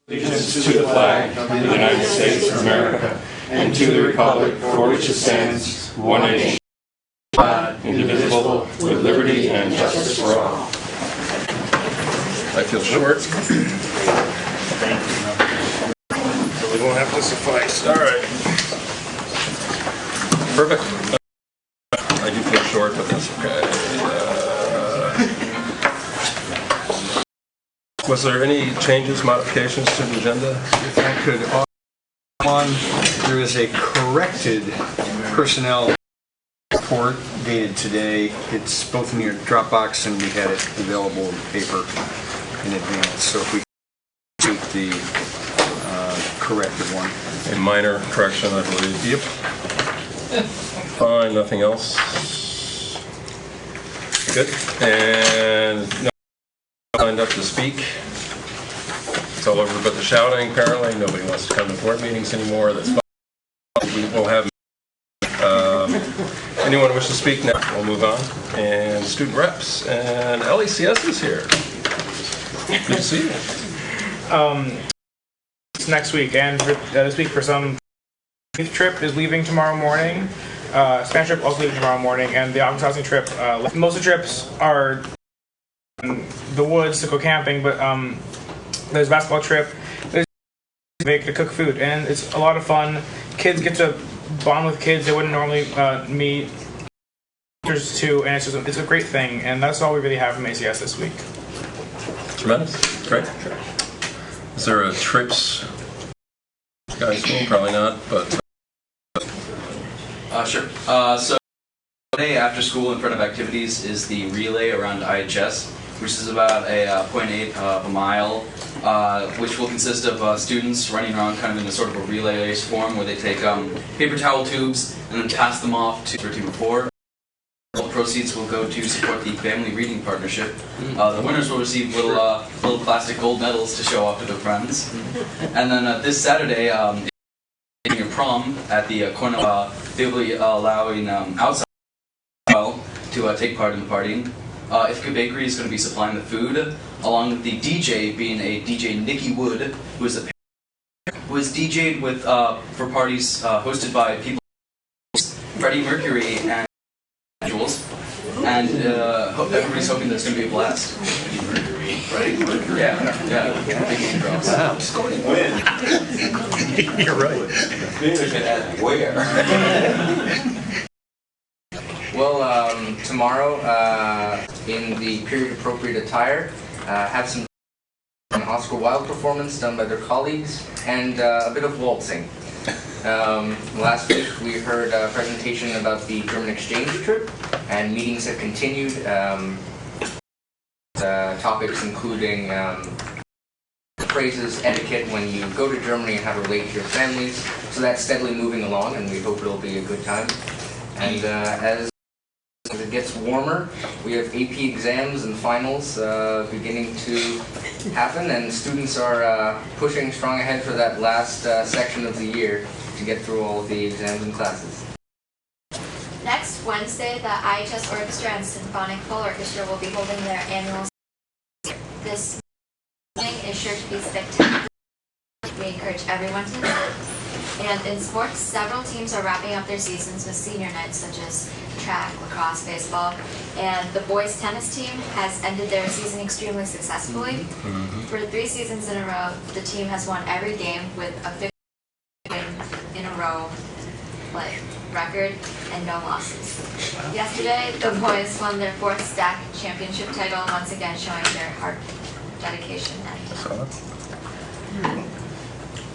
Allegiance to the flag of the United States of America and to the republic for which it stands, one nation, indivisible, with liberty and justice for all. I feel short. Thank you. So we won't have to suffice. All right. Perfect. I do feel short, but that's okay. Was there any changes, modifications to the agenda? If I could offer one, there is a corrected personnel report dated today. It's both in your Dropbox and we had it available in paper in advance. So if we take the corrected one. A minor correction, I believe. Yep. Fine, nothing else. Good. And no signed up to speak. It's all over but the shouting, apparently. Nobody wants to come to board meetings anymore. That's fine. We will have anyone wish to speak now. We'll move on. And student reps. And LECS is here. Good to see you. It's next week, and this week for some, youth trip is leaving tomorrow morning. Spanish trip also leaving tomorrow morning, and the August housing trip. Most of the trips are in the woods to go camping, but there's a basketball trip. They get to cook food, and it's a lot of fun. Kids get to bond with kids they wouldn't normally meet. There's too, and it's a great thing, and that's all we really have from ACS this week. Tremendous. Great. Is there a trips guys? Well, probably not, but sure. So today after school in front of activities is the relay around IHS, which is about a 0.8 of a mile, which will consist of students running around kind of in a sort of a relay race form where they take paper towel tubes and then pass them off to their team of four. All proceeds will go to support the Family Reading Partnership. The winners will receive little plastic gold medals to show off to their friends. And then this Saturday, your prom at the corner, they will be allowing outside to take part in the partying. Ithaca Bakery is going to be supplying the food, along with the DJ being a DJ Nikki Wood, who is DJ'd with for parties hosted by people Freddie Mercury and Jules, and everybody's hoping there's going to be a blast. Freddie Mercury. Yeah. Big name drops. wow, it's going to win. You're right. Where? Well, tomorrow, in the period-appropriate attire, have an Oscar Wilde performance done by their colleagues, and a bit of waltzing. Last week we heard a presentation about the German exchange trip, and meetings have continued. Topics including phrases, etiquette when you go to Germany and how to relate to your families. So that's steadily moving along, and we hope it'll be a good time. And as it gets warmer, we have AP exams and finals beginning to happen, and students are pushing strong ahead for that last section of the year to get through all of the exams and classes. Next Wednesday, the IHS Orchestra and Symphonic Full Orchestra will be holding their annual. This meeting is sure to be spectacular. We encourage everyone to attend. And in sports, several teams are wrapping up their seasons with senior nights, such as track, lacrosse, baseball, and the boys' tennis team has ended their season extremely successfully. For 3 seasons in a row, the team has won every game with a 50 win in a row record and no losses. Yesterday, the boys won their 4th stack championship title, once again showing their heart, dedication, and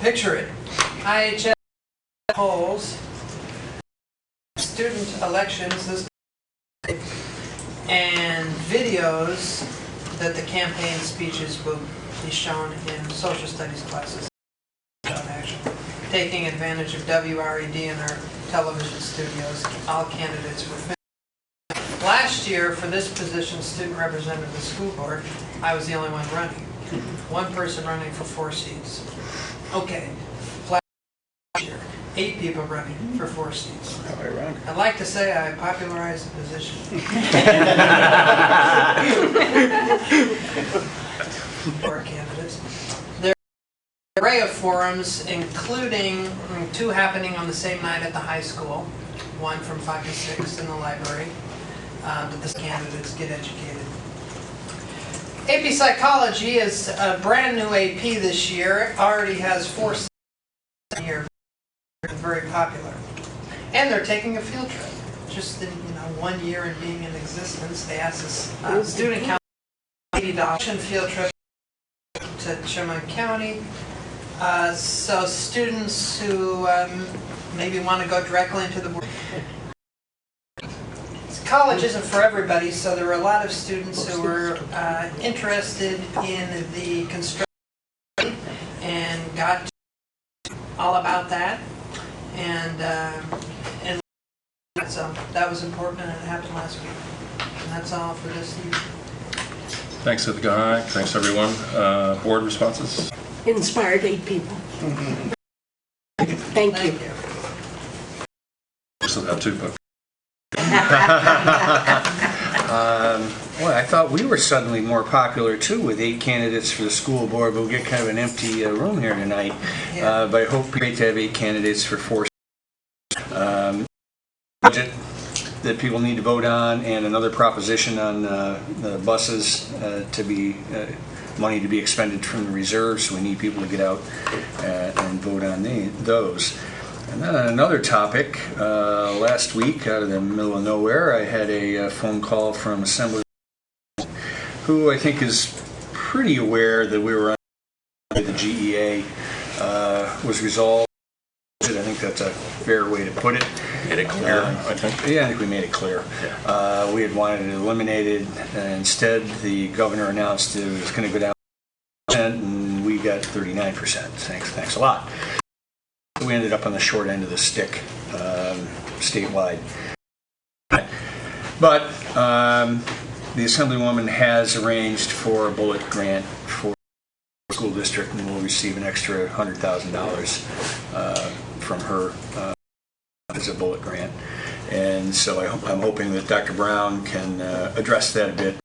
Picture it. IHS polls student elections this and videos that the campaign speeches will be shown in social studies classes. Taking advantage of WRED in our television studios, all candidates were filmed. Last year, for this position, student representative of the school board, I was the only one running. One person running for 4 seats. Okay, last year, 8 people running for 4 seats. I'd like to say I popularized the position. 4 candidates. array of forums, including 2 happening on the same night at the high school, 1 from 5 to 6 in the library, that the candidates get educated. AP Psychology is a brand new AP this year. It already has 4 a year, very popular. And they're taking a field trip. Just in 1 year in being in existence, they asked us student council $80 field trip to Chemung County. So students who maybe want to go directly into the board. College isn't for everybody, so there were a lot of students who were interested in the construction and got all about that. And so that was important, and it happened last week. And that's all for this evening. Thanks, Ithaca High. Thanks, everyone. Board responses? Inspired 8 people. Thank you. We still have 2 books. Well, I thought we were suddenly more popular too with 8 candidates for the school board, but we'll get kind of an empty room here tonight. But I hope it's great to have 8 candidates for 4. Budget that people need to vote on, and another proposition on the buses to be money to be expended from the reserves. So we need people to get out and vote on those. And then on another topic, last week, out of the middle of nowhere, I had a phone call from Assembly who I think is pretty aware that we were under the GEA was resolved. I think that's a fair way to put it. Made it clear, I think. Yeah, I think we made it clear. Yeah. We had wanted it eliminated. Instead, the governor announced it was going to go down 10%, and we got 39%. Thanks a lot. We ended up on the short end of the stick statewide. But the Assemblywoman has arranged for a bullet grant for the school district, and will receive an extra $100,000 from her as a bullet grant. And so I'm hoping that Dr. Brown can address that a bit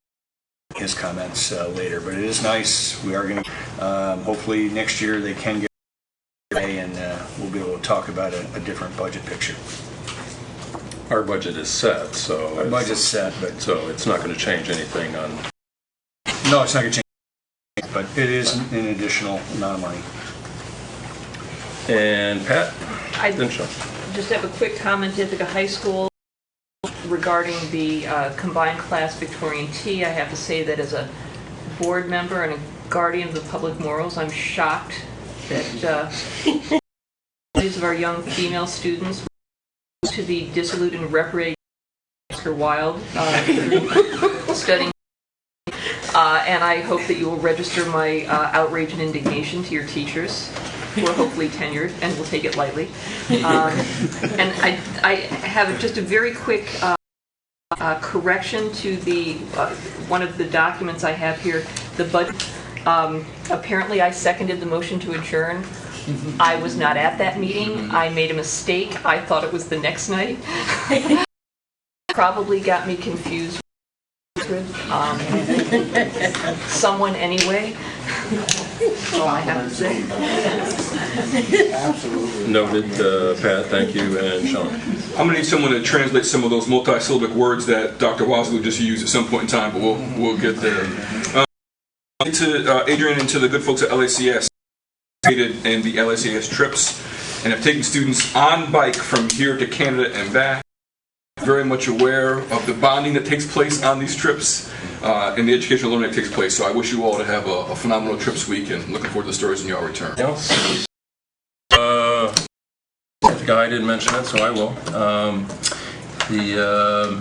in his comments later. But it is nice. We are going to, hopefully next year they can get and we'll be able to talk about a different budget picture. Our budget is set, so... Our budget's set, but... So it's not going to change anything on... No, it's not going to change, but it is an additional amount of money. And Pat? I just have a quick comment. Ithaca High School regarding the combined class Victorian Tea. I have to say that as a board member and a guardian of the public morals, I'm shocked that these of our young female students to the dissolute and reprobate Oscar Wilde studying. And I hope that you will register my outrage and indignation to your teachers, who are hopefully tenured and will take it lightly. And I have just a very quick correction to the one of the documents I have here, the budget. Apparently I seconded the motion to adjourn. I was not at that meeting. I made a mistake. I thought it was the next night. Probably got me confused. Someone anyway. That's all I have to say. Noted, Pat, thank you, and Sean. I'm going to need someone to translate some of those multi-syllabic words that Dr. Wasley just used at some point in time, but we'll get there. To Adrian and to the good folks at LACS, and the LACS trips, and have taken students on bike from here to Canada and back. Very much aware of the bonding that takes place on these trips and the educational learning that takes place. So I wish you all to have a phenomenal trips week, and looking forward to the stories when you all return. Else? I think I didn't mention it, so I will.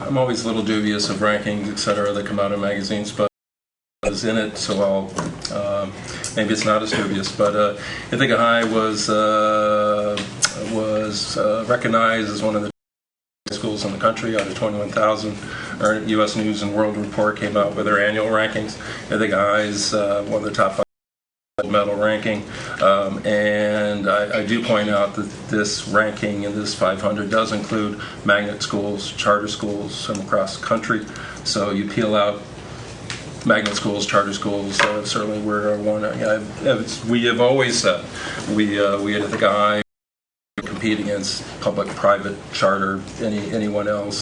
I'm always a little dubious of rankings, etc., that come out in magazines, but I was in it, so I'll maybe it's not as dubious. But Ithaca High was recognized as one of the schools in the country out of 21,000. Our U.S. News and World Report came out with their annual rankings. Ithaca High is one of the top 5 medal ranking, and I do point out that this ranking in this 500 does include magnet schools, charter schools, and across the country. So you peel out magnet schools, charter schools, certainly we're one. We have always said we at Ithaca compete against public, private, charter, anyone else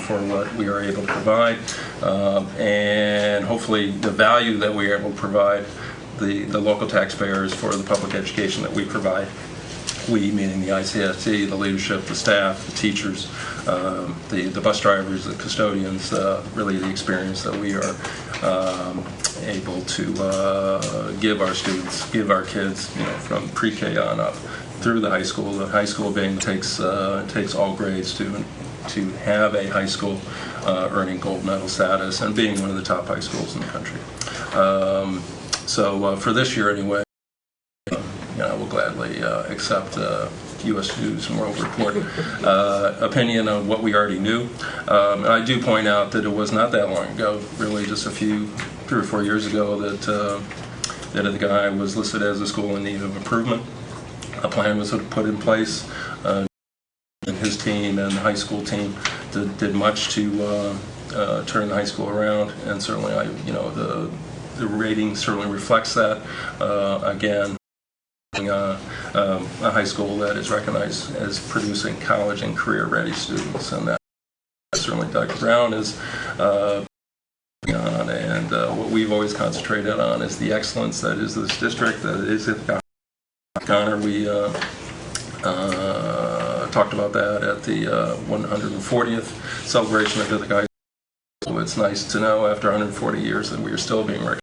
for what we are able to provide, and hopefully the value that we are able to provide the local taxpayers for the public education that we provide. We, meaning the ICSC, the leadership, the staff, the teachers, the bus drivers, the custodians, really the experience that we are able to give our students, give our kids, from pre-K on up through the high school. The high school being takes all grades to have a high school earning gold medal status and being one of the top high schools in the country. So for this year anyway, I will gladly accept U.S. News and World Report opinion on what we already knew. And I do point out that it was not that long ago, really just 3 or 4 years ago, that the guy was listed as a school in need of improvement. A plan was put in place, and his team and the high school team did much to turn the high school around, and certainly the rating certainly reflects that. Again, a high school that is recognized as producing college and career-ready students, and that certainly Dr. Brown is on. And what we've always concentrated on is the excellence that is this district, that is Ithaca. Connor, we talked about that at the 140th celebration of Ithaca High School. It's nice to know after 140 years that we are still being recognized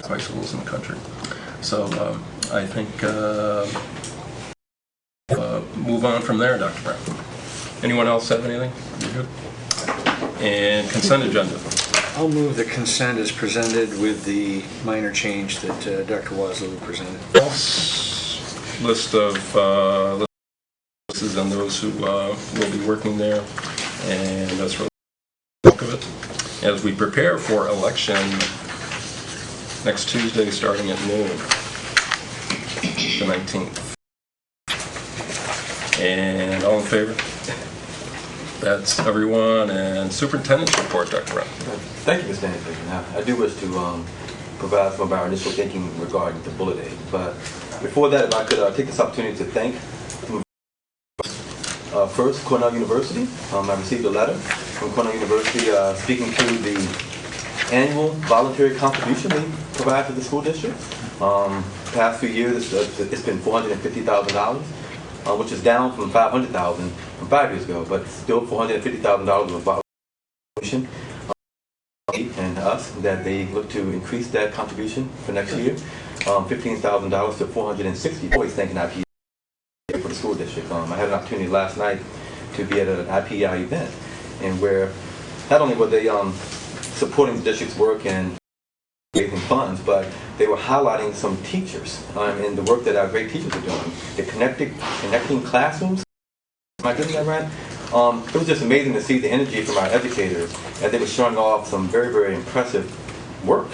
as high schools in the country. So I think move on from there, Dr. Brown. Anyone else have anything? You're good. And consent agenda. I'll move the consent as presented with the minor change that Dr. Wasley presented. List of lists and those who will be working there, and that's really the bulk of it. As we prepare for election next Tuesday, starting at noon, the 19th. And all in favor? That's everyone. And superintendent's report, Dr. Brown. Thank you, Mr. Anderson. Now, I do wish to provide some of our initial thinking regarding the bullet aid. But before that, if I could take this opportunity to thank first Cornell University. I received a letter from Cornell University speaking to the annual voluntary contribution we provide to the school district. Past few years, it's been $450,000, which is down from $500,000 from 5 years ago, but still $450,000 of voluntary contribution. And us, that they look to increase that contribution for next year, $15,000 to $460,000. Always thanking IPEI for the school district. I had an opportunity last night to be at an IPEI event, and where not only were they supporting the district's work and raising funds, but they were highlighting some teachers and the work that our great teachers are doing. They're connecting classrooms. Am I getting that right? It was just amazing to see the energy from our educators as they were showing off some very, very impressive work.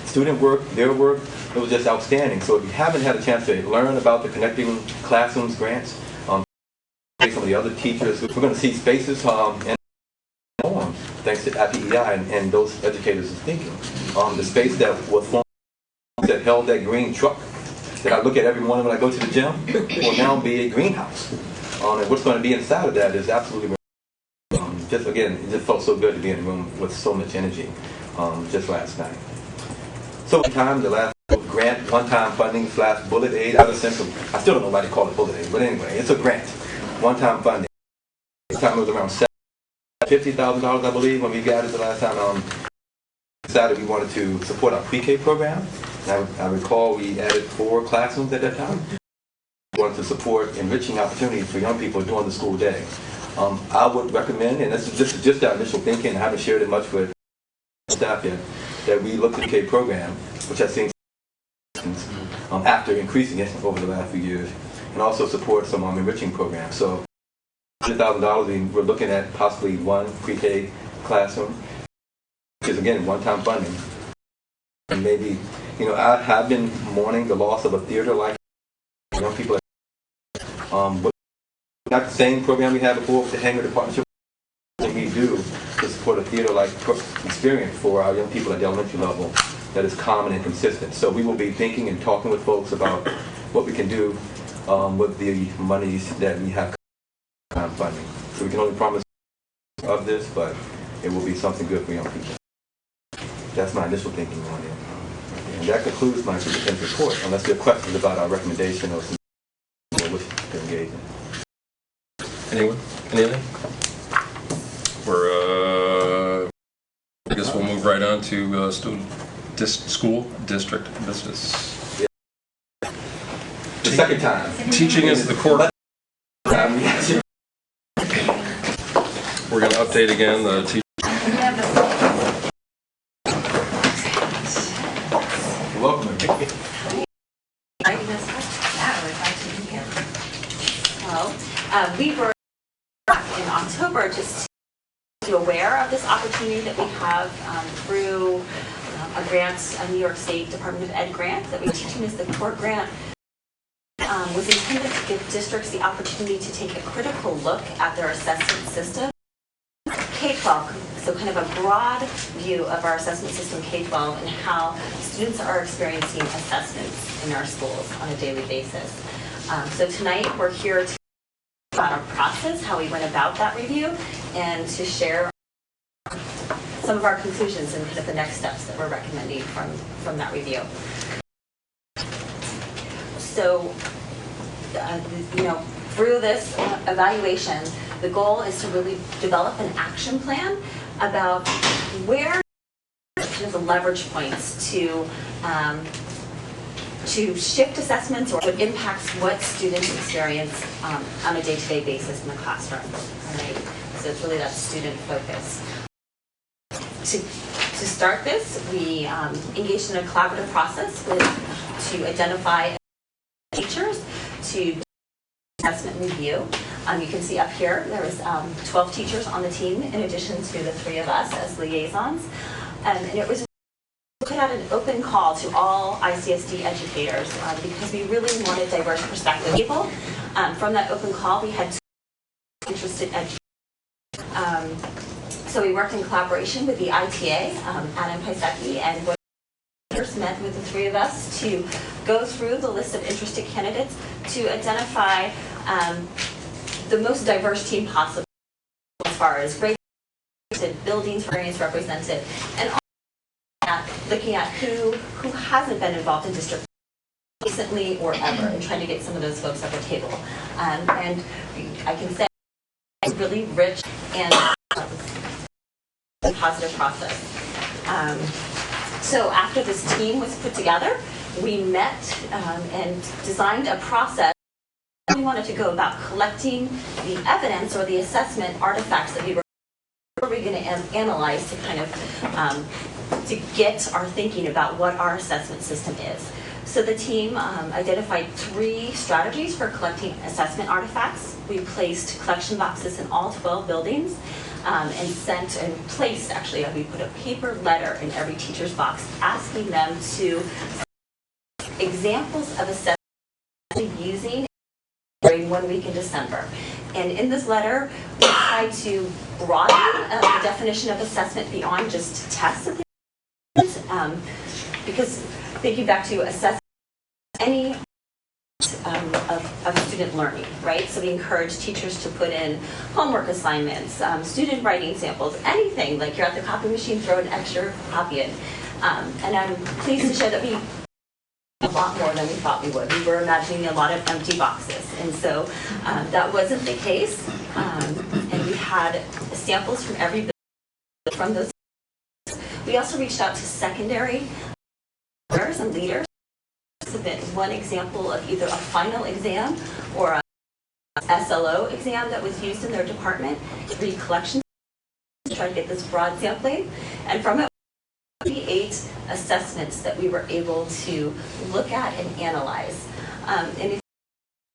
Student work, their work, it was just outstanding. So if you haven't had a chance to learn about the Connecting Classrooms grants, some of the other teachers, we're going to see spaces and thanks to IPEI and those educators' thinking. The space that was formed, that held that green truck that I look at every morning when I go to the gym, will now be a greenhouse. And what's going to be inside of that is absolutely just, again, it just felt so good to be in a room with so much energy just last night. So the last grant, one-time funding / bullet aid, out of sense of, I still don't know why they call it bullet aid, but anyway, it's a grant, one-time funding. This time it was around $50,000, I believe, when we got it the last time. Decided we wanted to support our pre-K program. And I recall we added 4 classrooms at that time. We wanted to support enriching opportunities for young people during the school day. I would recommend, and this is just our initial thinking, I haven't shared it much with staff yet, that we look at the K program, which I've seen after increasing it over the last few years, and also support some enriching programs. So $100,000, we're looking at possibly 1 pre-K classroom, which is, again, one-time funding. And maybe, I have been mourning the loss of a theater like young people. But not the same program we had before with the Hangar, the partnership we do to to support a theater-like experience for our young people at the elementary level that is common and consistent. So we will be thinking and talking with folks about what we can do with the monies that we have funding. So we can only promise of this, but it will be something good for young people. That's my initial thinking on it. And that concludes my superintendent's report, unless there are questions about our recommendation or some wish to engage in. Anyone? Anything? I guess we'll move right on to school district business. The second time. Teaching is the core. We're going to update again the teaching. Welcome. We were in October just to be aware of this opportunity that we have through a grant, a New York State Department of Ed grant that we're teaching as the core grant. Was intended to give districts the opportunity to take a critical look at their assessment system. K-12, so kind of a broad view of our assessment system K-12 and how students are experiencing assessments in our schools on a daily basis. So tonight we're here to talk about our process, how we went about that review, and to share some of our conclusions and kind of the next steps that we're recommending from that review. So, through this evaluation, the goal is to really develop an action plan about where kind of the leverage points to shift assessments or what impacts what students experience on a day-to-day basis in the classroom. Right? So it's really that student focus. To start this, we engaged in a collaborative process to identify teachers to assessment review. You can see up here there was 12 teachers on the team in addition to the 3 of us as liaisons, and it was put out an open call to all ICSD educators because we really wanted diverse perspective people. From that open call, we had 2 interested educators. So we worked in collaboration with the ITA, Adam Paisecki, and what first met with the 3 of us to go through the list of interested candidates to identify the most diverse team possible as far as grade buildings experience represented, and also looking at who hasn't been involved in district recently or ever, and trying to get some of those folks at the table. And I can say it's really rich and a positive process. So after this team was put together, we met and designed a process. We wanted to go about collecting the evidence or the assessment artifacts that we were going to analyze to kind of to get our thinking about what our assessment system is. So the team identified 3 strategies for collecting assessment artifacts. We placed collection boxes in all 12 buildings and sent and placed, actually, we put a paper letter in every teacher's box asking them to examples of assessment using during 1 week in December. And in this letter, we tried to broaden the definition of assessment beyond just tests, because thinking back to assessment, any of student learning, right? So we encourage teachers to put in homework assignments, student writing samples, anything, like you're at the copy machine, throw an extra copy in. And I'm pleased to share that we a lot more than we thought we would. We were imagining a lot of empty boxes, and so that wasn't the case. And we had samples from every building from those. We also reached out to secondary learners and leaders to submit one example of either a final exam or a SLO exam that was used in their department, 3 collections to try to get this broad sampling, and from it 8 assessments that we were able to look at and analyze. And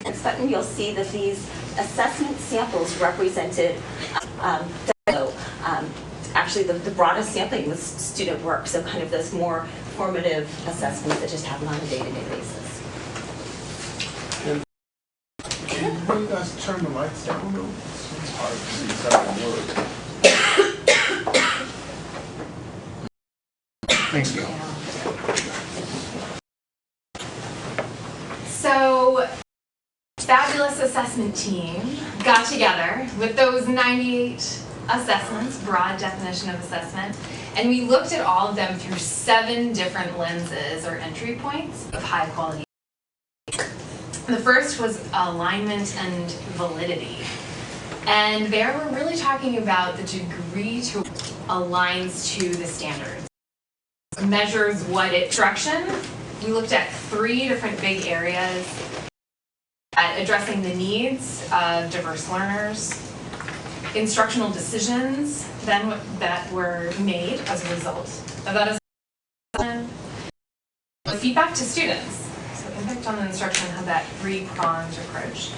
if you'll see that these assessment samples represented actually the broadest sampling was student work, so kind of those more formative assessments that just happen on a day-to-day basis. Can you guys turn the lights down though? It's hard to see certain words. Thank you. So, fabulous assessment team got together with those 98 assessments, broad definition of assessment, and we looked at all of them through 7 different lenses or entry points of high quality. The first was alignment and validity. And there we're really talking about the degree to aligns to the standards. Measures what instruction. We looked at 3 different big areas at addressing the needs of diverse learners, instructional decisions then that were made as a result of that assessment, feedback to students. So impact on the instruction had that 3-pronged approach.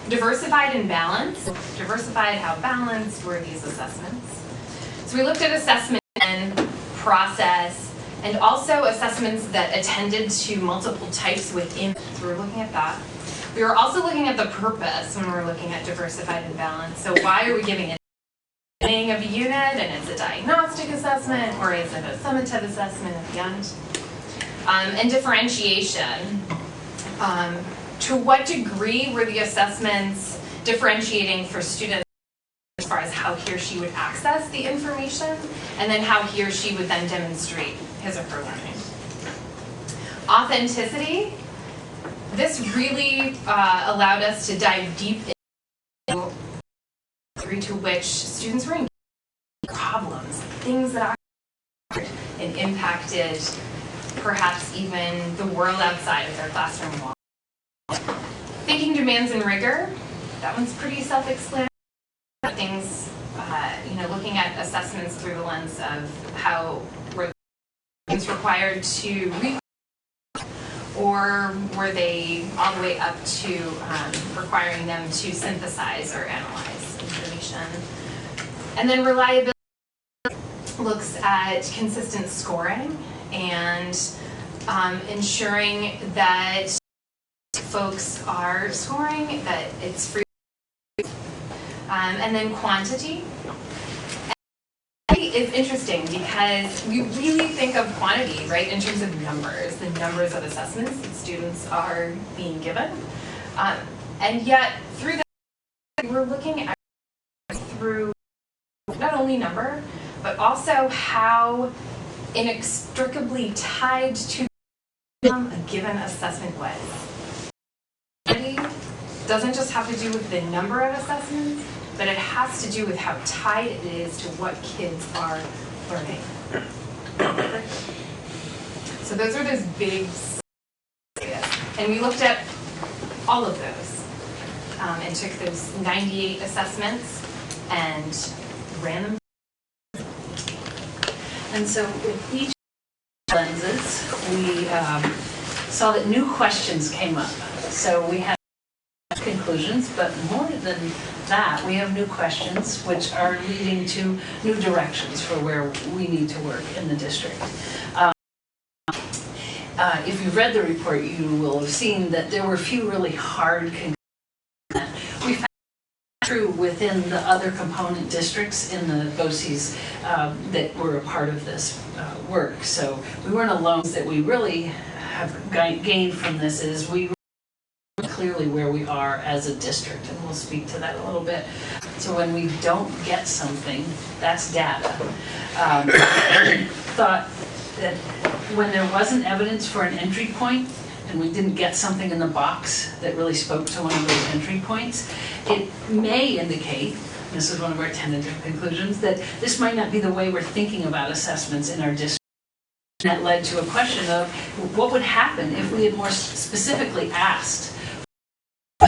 Diversified and balanced. Diversified, how balanced were these assessments? So we looked at assessment and process, and also assessments that attended to multiple types within. So we were looking at that. We were also looking at the purpose when we were looking at diversified and balanced. So why are we giving it at the beginning of a unit, and is it a diagnostic assessment, or is it a summative assessment at the end? And differentiation. To what degree were the assessments differentiating for students as far as how he or she would access the information, and then how he or she would then demonstrate his or her learning? Authenticity. This really allowed us to dive deep into the degree to which students were engaged in problems, things that are and impacted perhaps even the world outside of their classroom walls. Thinking demands and rigor. That one's pretty self-explanatory. Things, looking at assessments through the lens of how were things required to read, or were they all the way up to requiring them to synthesize or analyze information. And then reliability looks at consistent scoring and ensuring that folks are scoring, that it's free. And then quantity. It's interesting because we really think of quantity, right, in terms of numbers, the numbers of assessments that students are being given. And yet, through that, we're looking at through not only number, but also how inextricably tied to a given assessment was. Quantity doesn't just have to do with the number of assessments, but it has to do with how tied it is to what kids are learning. So those are those big areas. And we looked at all of those and took those 98 assessments and ran them. And so with each lenses, we saw that new questions came up. So we had conclusions, but more than that, we have new questions which are leading to new directions for where we need to work in the district. If you've read the report, you will have seen that there were a few really hard conclusions that we found true within the other component districts in the BOCES that were a part of this work. So we weren't alone. That we really have gained from this is we clearly where we are as a district, and we'll speak to that a little bit. So when we don't get something, that's data. Thought that when there wasn't evidence for an entry point, and we didn't get something in the box that really spoke to one of those entry points, it may indicate, this is one of our tentative conclusions, that this might not be the way we're thinking about assessments in our district. And that led to a question of what would happen if we had more specifically asked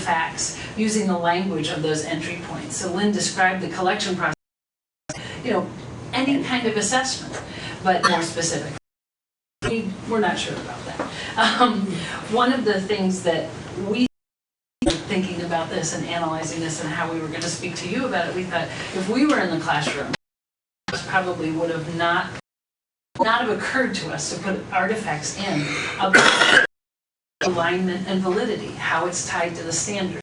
facts using the language of those entry points. So Lynn described the collection process, any kind of assessment, but more specific. We're not sure about that. One of the things that we were thinking about this and analyzing this and how we were going to speak to you about it, we thought if we were in the classroom, this probably would have not have occurred to us to put artifacts in about alignment and validity, how it's tied to the standards.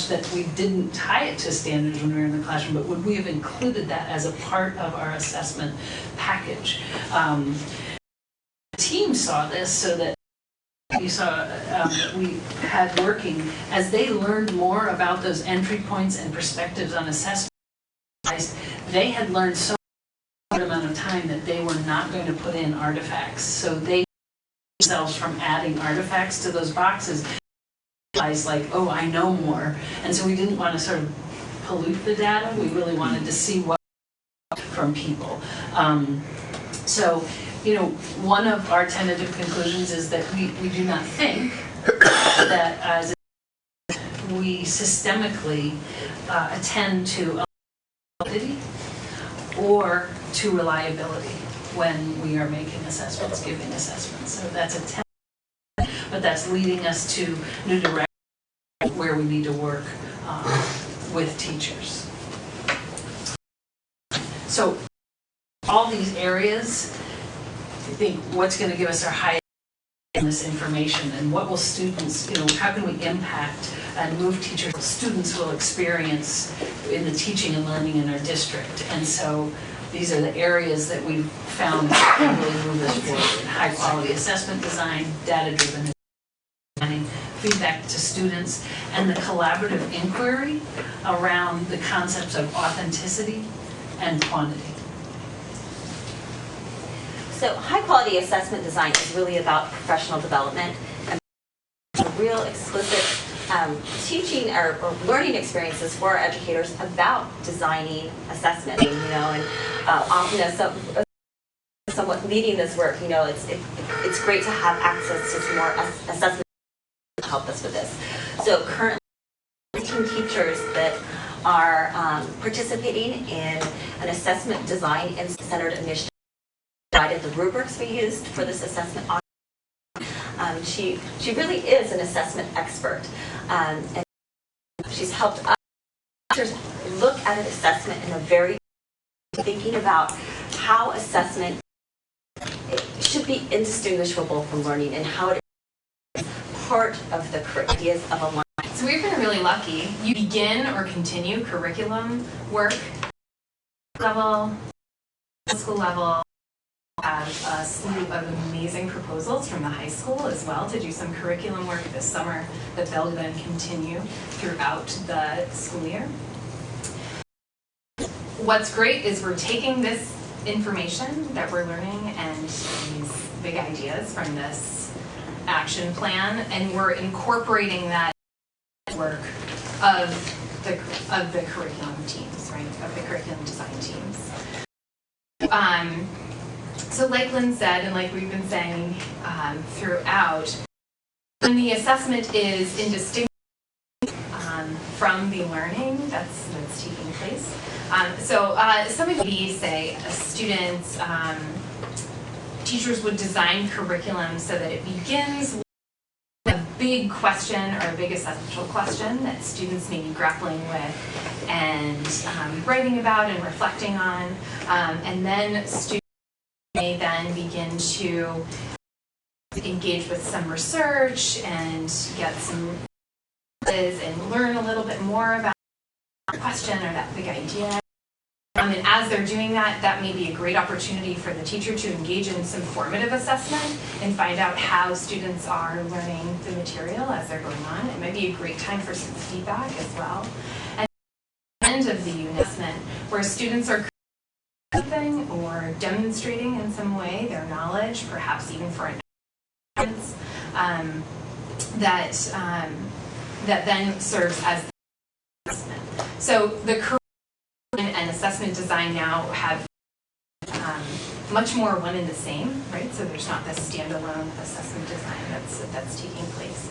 That we didn't tie it to standards when we were in the classroom, but would we have included that as a part of our assessment package? team saw this so that you saw that we had working as they learned more about those entry points and perspectives on assessment. They had learned so short amount of time that they were not going to put in artifacts. So they themselves from adding artifacts to those boxes realized like, oh, I know more. And so we didn't want to sort of pollute the data. We really wanted to see what from people. So, you know, one of our tentative conclusions is that we do not think that as we systemically attend to validity or to reliability when we are making assessments, giving assessments. So that's a tentative, but that's leading us to new direction where we need to work with teachers. So all these areas, I think what's going to give us our highest in this information and what will students, you know, how can we impact and move teachers, students will experience in the teaching and learning in our district. And so these are the areas that we've found can really move us forward. High quality assessment design, data-driven planning, feedback to students, and the collaborative inquiry around the concepts of authenticity and quantity. So high-quality assessment design is really about professional development and real explicit teaching or learning experiences for our educators about designing assessment. You know, and often as somewhat leading this work, you know, it's great to have access to some more assessment to help us with this. So currently, 18 teachers that are participating in an assessment design and centered initiative. Guided the rubrics we used for this assessment. She really is an assessment expert, and she's helped us look at an assessment in a very thinking about how assessment should be indistinguishable from learning and how it is part of the ideas of a learning. So we've been really lucky. You begin or continue curriculum work level, school level. Have a slew of amazing proposals from the high school as well to do some curriculum work this summer that they'll then continue throughout the school year. What's great is we're taking this information that we're learning and these big ideas from this action plan, and we're incorporating that work of the curriculum teams, right? Of the curriculum design teams. So like Lynn said, and like we've been saying throughout, when the assessment is indistinguishable from the learning that's taking place. So some of you say students, teachers would design curriculum so that it begins with a big question or a big essential question that students may be grappling with and writing about and reflecting on, and then students may then begin to engage with some research and get some and learn a little bit more about that question or that big idea. And as they're doing that, that may be a great opportunity for the teacher to engage in some formative assessment and find out how students are learning the material as they're going on. It might be a great time for some feedback as well. And at the end of the unit assessment, where students are something or demonstrating in some way their knowledge, perhaps even for an that then serves as the assessment. So the curriculum and assessment design now have much more one and the same, right? So there's not this standalone assessment design that's taking place.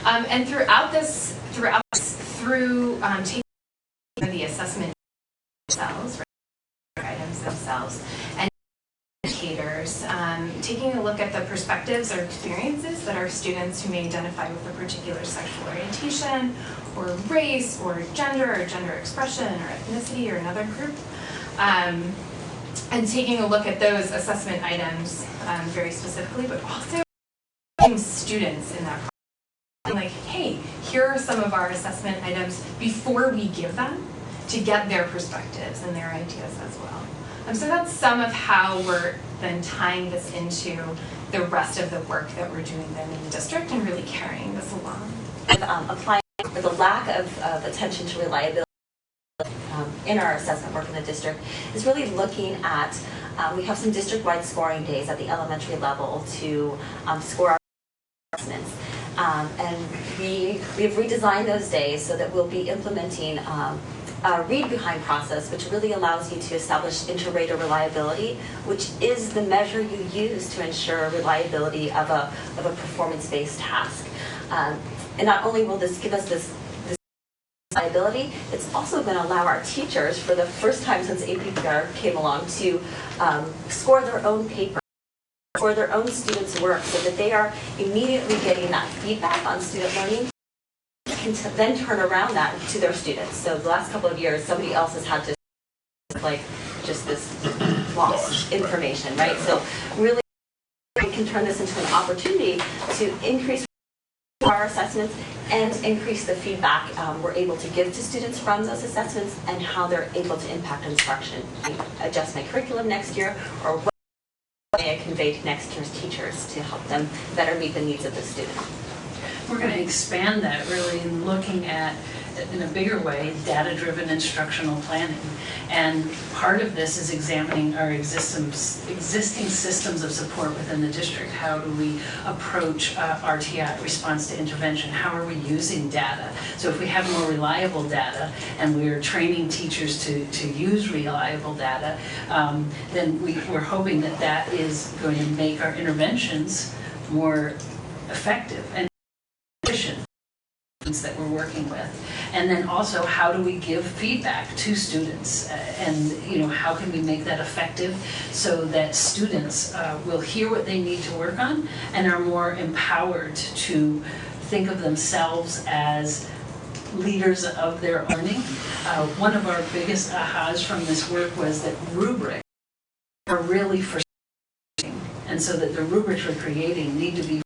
And through taking the assessment themselves, right, items themselves, and indicators, taking a look at the perspectives or experiences that our students who may identify with a particular sexual orientation or race or gender expression or ethnicity or another group, and taking a look at those assessment items very specifically, but also students in that process. Like, hey, here are some of our assessment items before we give them to get their perspectives and their ideas as well. So that's some of how we're then tying this into the rest of the work that we're doing then in the district and really carrying this along. Applying the lack of attention to reliability in our assessment work in the district is really looking at, we have some district-wide scoring days at the elementary level to score our assessments. And we have redesigned those days so that we'll be implementing a read-behind process, which really allows you to establish inter-rater reliability, which is the measure you use to ensure reliability of a performance-based task. And not only will this give us this reliability, it's also going to allow our teachers, for the first time since APPR came along, to score their own paper, score their own students' work, so that they are immediately getting that feedback on student learning, can then turn around that to their students. So the last couple of years, somebody else has had to, like, just this lost information, right? So really, we can turn this into an opportunity to increase our assessments and increase the feedback we're able to give to students from those assessments and how they're able to impact instruction. I adjust my curriculum next year, or what I convey to next year's teachers to help them better meet the needs of the student. We're going to expand that really in looking at, in a bigger way, data-driven instructional planning. And part of this is examining our existing systems of support within the district. How do we approach RTI, response to intervention? How are we using data? So if we have more reliable data and we're training teachers to use reliable data, then we're hoping that that is going to make our interventions more effective and efficient that we're working with. And then also, how do we give feedback to students, and how can we make that effective so that students will hear what they need to work on and are more empowered to think of themselves as leaders of their learning. One of our biggest ahas from this work was that rubrics are really for students, and so that the rubrics we're creating need to be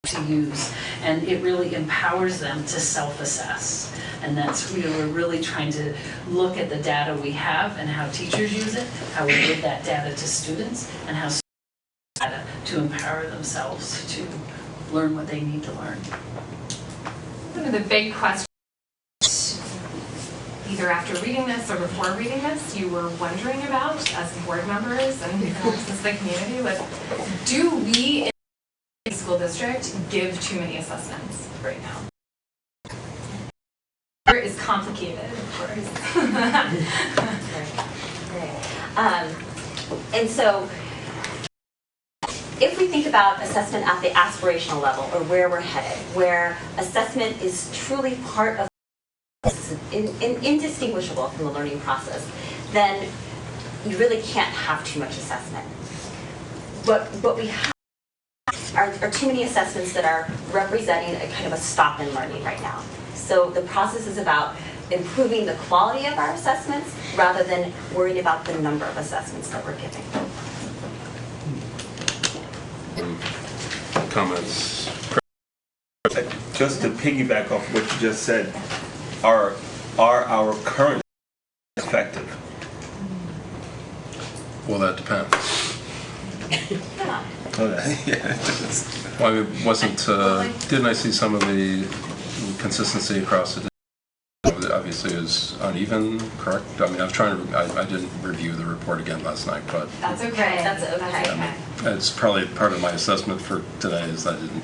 to use, and it really empowers them to self-assess. And that's, we're really trying to look at the data we have and how teachers use it, how we give that data to students, and how students use data to empower themselves to learn what they need to learn. One of the big questions, either after reading this or before reading this, you were wondering about as board members and as the community was, do we in the school district give too many assessments right now? It is complicated, of course. Right. And so, if we think about assessment at the aspirational level, or where we're headed, where assessment is truly part of indistinguishable from the learning process, then you really can't have too much assessment. What we have are too many assessments that are representing a kind of a stop in learning right now. So the process is about improving the quality of our assessments rather than worrying about the number of assessments that we're giving. Comments? Just to piggyback off what you just said, are our current effective? Well, that depends. Yeah. Yeah. Well, it wasn't, didn't I see some of the consistency across the district? Obviously is uneven, correct? I mean, I was trying to, I didn't review the report again last night, but That's okay. That's okay. it's probably part of my assessment for today is I didn't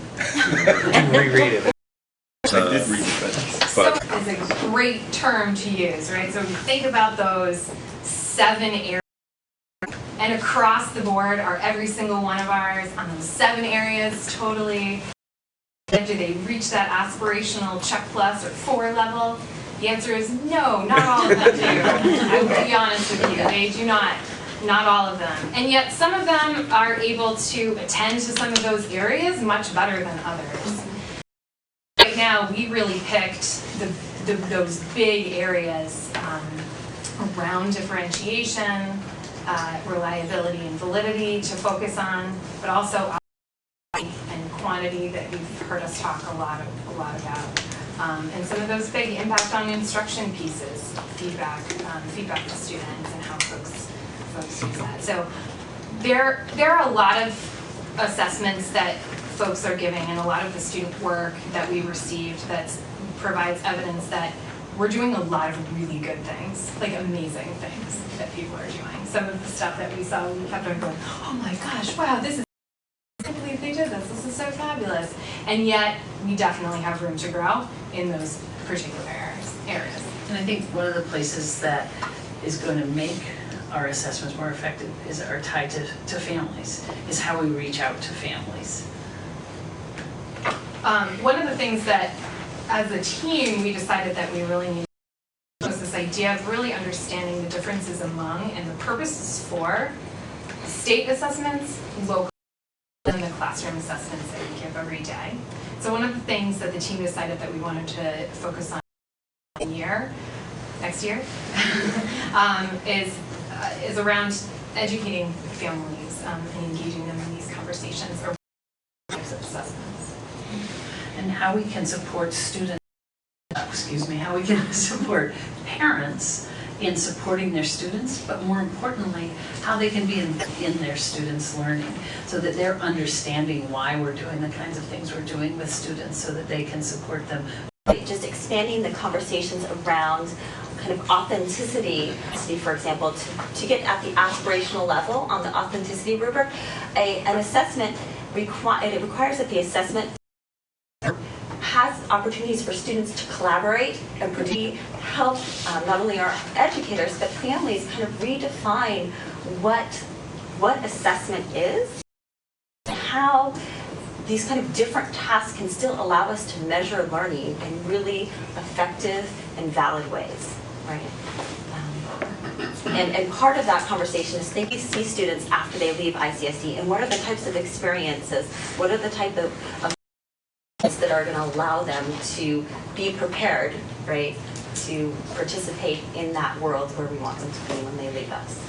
Reread it. I did read it, But is a great term to use, right? So think about those 7 areas, and across the board are every single one of ours on those 7 areas totally. Do they reach that aspirational check plus or 4 level? The answer is no, not all of them do. I will be honest with you, they do not all of them. And yet some of them are able to attend to some of those areas much better than others. Right now, we really picked those big areas around differentiation, reliability and validity to focus on, but also and quantity that you've heard us talk a lot about. And some of those big impact on instruction pieces, feedback with students and how folks use that. So there are a lot of assessments that folks are giving and a lot of the student work that we received that provides evidence that we're doing a lot of really good things, like amazing things that people are doing. Some of the stuff that we saw, we kept on going, oh my gosh, wow, this is, I can't believe they did this. This is so fabulous. And yet, we definitely have room to grow in those particular areas. And I think one of the places that is going to make our assessments more effective are tied to families, is how we reach out to families. One of the things that, as a team, we decided that we really needed was this idea of really understanding the differences among and the purposes for state assessments, local, and the classroom assessments that we give every day. So one of the things that the team decided that we wanted to focus on next year, is around educating families and engaging them in these conversations around types of assessments. And how we can support students, how we can support parents in supporting their students, but more importantly, how they can be in their students' learning so that they're understanding why we're doing the kinds of things we're doing with students so that they can support them. Just expanding the conversations around kind of authenticity, for example, to get at the aspirational level on the authenticity rubric, an assessment it requires that the assessment has opportunities for students to collaborate and help not only our educators but families kind of redefine what assessment is, how these kind of different tasks can still allow us to measure learning in really effective and valid ways, right? And part of that conversation is thinking see students after they leave ICSD and what are the types of experiences, what are the type of that are going to allow them to be prepared, right, to participate in that world where we want them to be when they leave us.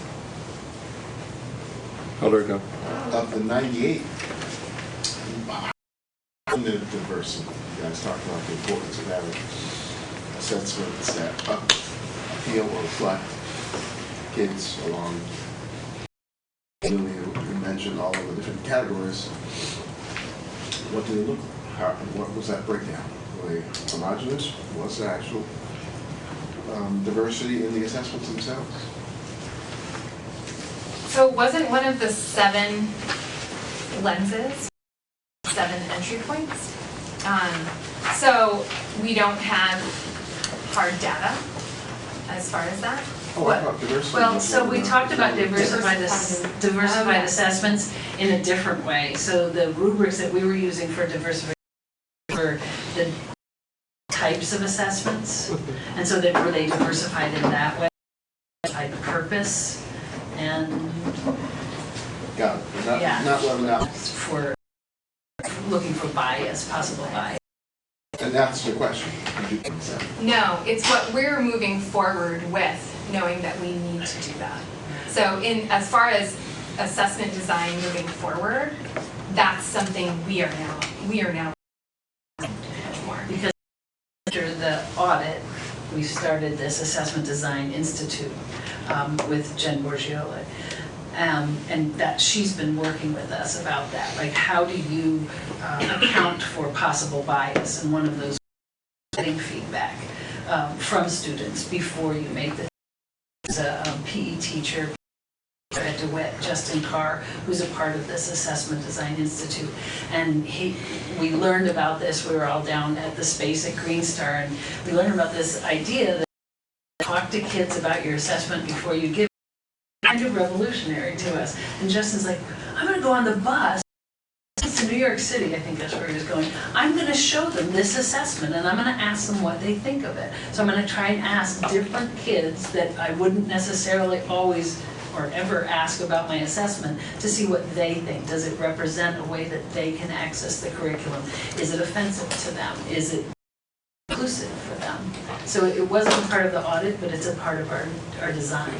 Aldergo. Of the 98, the diversity, you guys talked about the importance of having assessments that appeal or reflect kids along. You mentioned all of the different categories. What do they look like? What was that breakdown? Were they homogenous? Was there actual diversity in the assessments themselves? So it wasn't one of the 7 lenses, 7 entry points. So we don't have hard data as far as that. Well, so we talked about diversified assessments in a different way. So the rubrics that we were using for diversification were the types of assessments, and so were they diversified in that way, by purpose, and got it. Not letting out for looking for bias, possible bias. And that's the question. No, it's what we're moving forward with, knowing that we need to do that. So as far as assessment design moving forward, that's something we are now much more. Because after the audit, we started this Assessment Design Institute with Jen Borgiola. And that she's been working with us about that. Like, how do you account for possible bias? And one of those getting feedback from students before you make the. There's a PE teacher at DeWitt, Justin Carr, who's a part of this Assessment Design Institute, and we learned about this. We were all down at the space at Green Star, and we learned about this idea that talk to kids about your assessment before you give. Kind of revolutionary to us. And Justin's like, I'm going to go on the bus to New York City, I think that's where he was going. I'm going to show them this assessment and I'm going to ask them what they think of it. So I'm going to try and ask different kids that I wouldn't necessarily always or ever ask about my assessment to see what they think. Does it represent a way that they can access the curriculum? Is it offensive to them? Is it inclusive for them? So it wasn't a part of the audit, but it's a part of our design.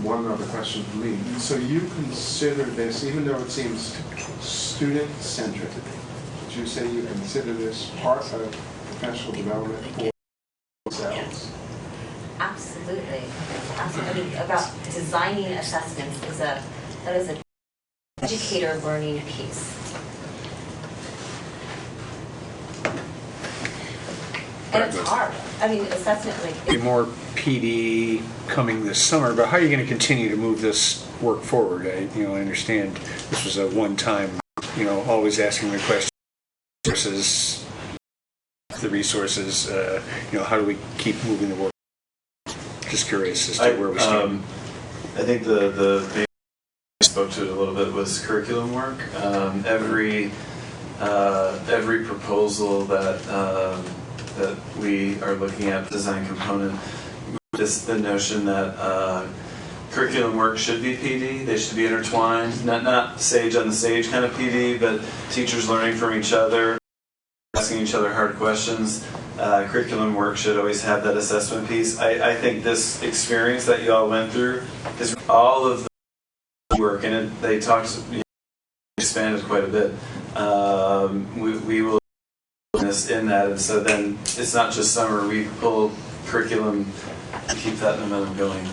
One other question for me. So you consider this, even though it seems student-centric, would you say you consider this part of professional development for themselves? Absolutely. Absolutely. About designing assessments that is a educator learning piece. And it's hard. I mean, assessment, like, Be more PD coming this summer, but how are you going to continue to move this work forward? I understand this was a one-time, always asking the question versus the resources. How do we keep moving the work? Just curious as to where we stand. I think the main spoke to it a little bit was curriculum work. Every proposal that we are looking at, design component, is the notion that curriculum work should be PD. They should be intertwined, not sage on the stage kind of PD, but teachers learning from each other, asking each other hard questions. Curriculum work should always have that assessment piece. I think this experience that you all went through is all of the work, and they talked, expanded quite a bit. We will in that, and so then it's not just summer. We pull curriculum to keep that momentum going.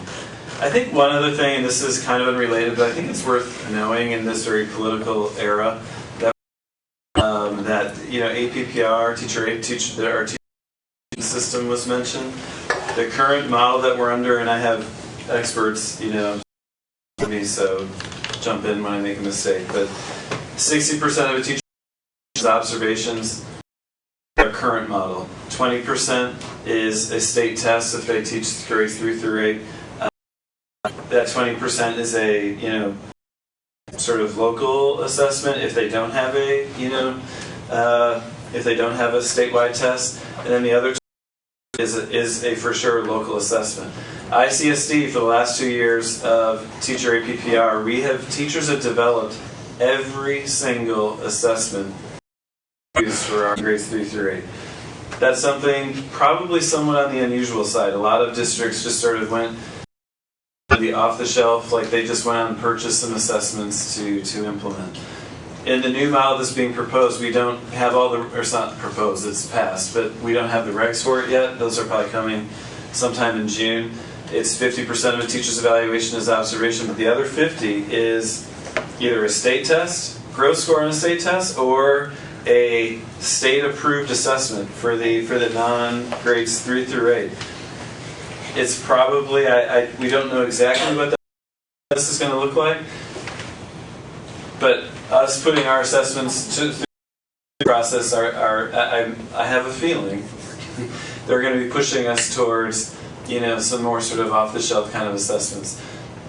I think one other thing, and this is kind of unrelated, but I think it's worth knowing in this very political era that APPR, our teacher system was mentioned. The current model that we're under, and I have experts, me, so jump in when I make a mistake. But 60% of a teacher's observations. Our current model. 20% is a state test if they teach grades 3 through 8. That 20% is a sort of local assessment if they don't have a statewide test, and then the other is a for sure local assessment. ICSD for the last 2 years of teacher APPR, teachers have developed every single assessment used for our grades 3 through 8. That's something probably somewhat on the unusual side. A lot of districts just sort of went to the off-the-shelf, like they just went out and purchased some assessments to implement. In the new model that's being proposed, we don't have or it's not proposed, it's passed, but we don't have the regs for it yet. Those are probably coming sometime in June. It's 50% of a teacher's evaluation is observation, but the other 50 is either a state test, gross score on a state test, or a state-approved assessment for the non-grades 3 through 8. It's probably, we don't know exactly what this is going to look like, but us putting our assessments through the process I have a feeling they're going to be pushing us towards some more sort of off-the-shelf kind of assessments.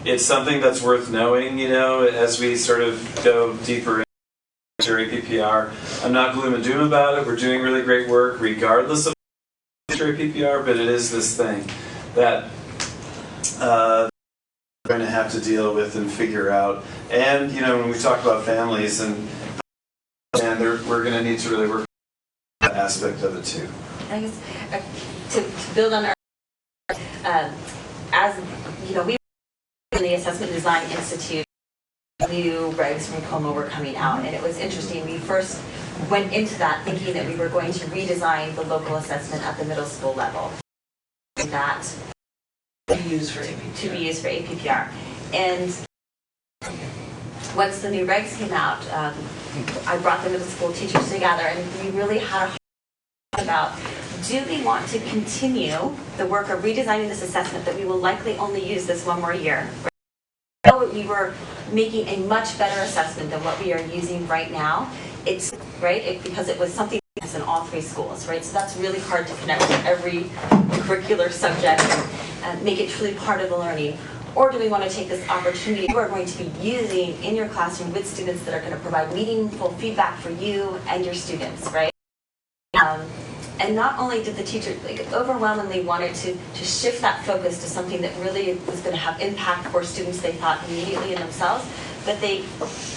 It's something that's worth knowing, as we sort of go deeper into APPR. I'm not gloom and doom about it. We're doing really great work regardless of APPR, but it is this thing that we're going to have to deal with and figure out. And, when we talk about families, and we're going to need to really work on that aspect of it too. I guess, to build on our, as we in the Assessment Design Institute, new regs from COMA were coming out, and it was interesting. We first went into that thinking that we were going to redesign the local assessment at the middle school level. That to be used for APPR. And once the new regs came out, I brought the middle school teachers together, and we really had a about, do we want to continue the work of redesigning this assessment that we will likely only use this one more year? We were making a much better assessment than what we are using right now. It's because it was something that's in all 3 schools, right? So that's really hard to connect to every curricular subject and make it truly part of the learning. Or do we want to take this opportunity you are going to be using in your classroom with students that are going to provide meaningful feedback for you and your students, right? And not only did the teacher overwhelmingly wanted to shift that focus to something that really was going to have impact for students they thought immediately in themselves, but they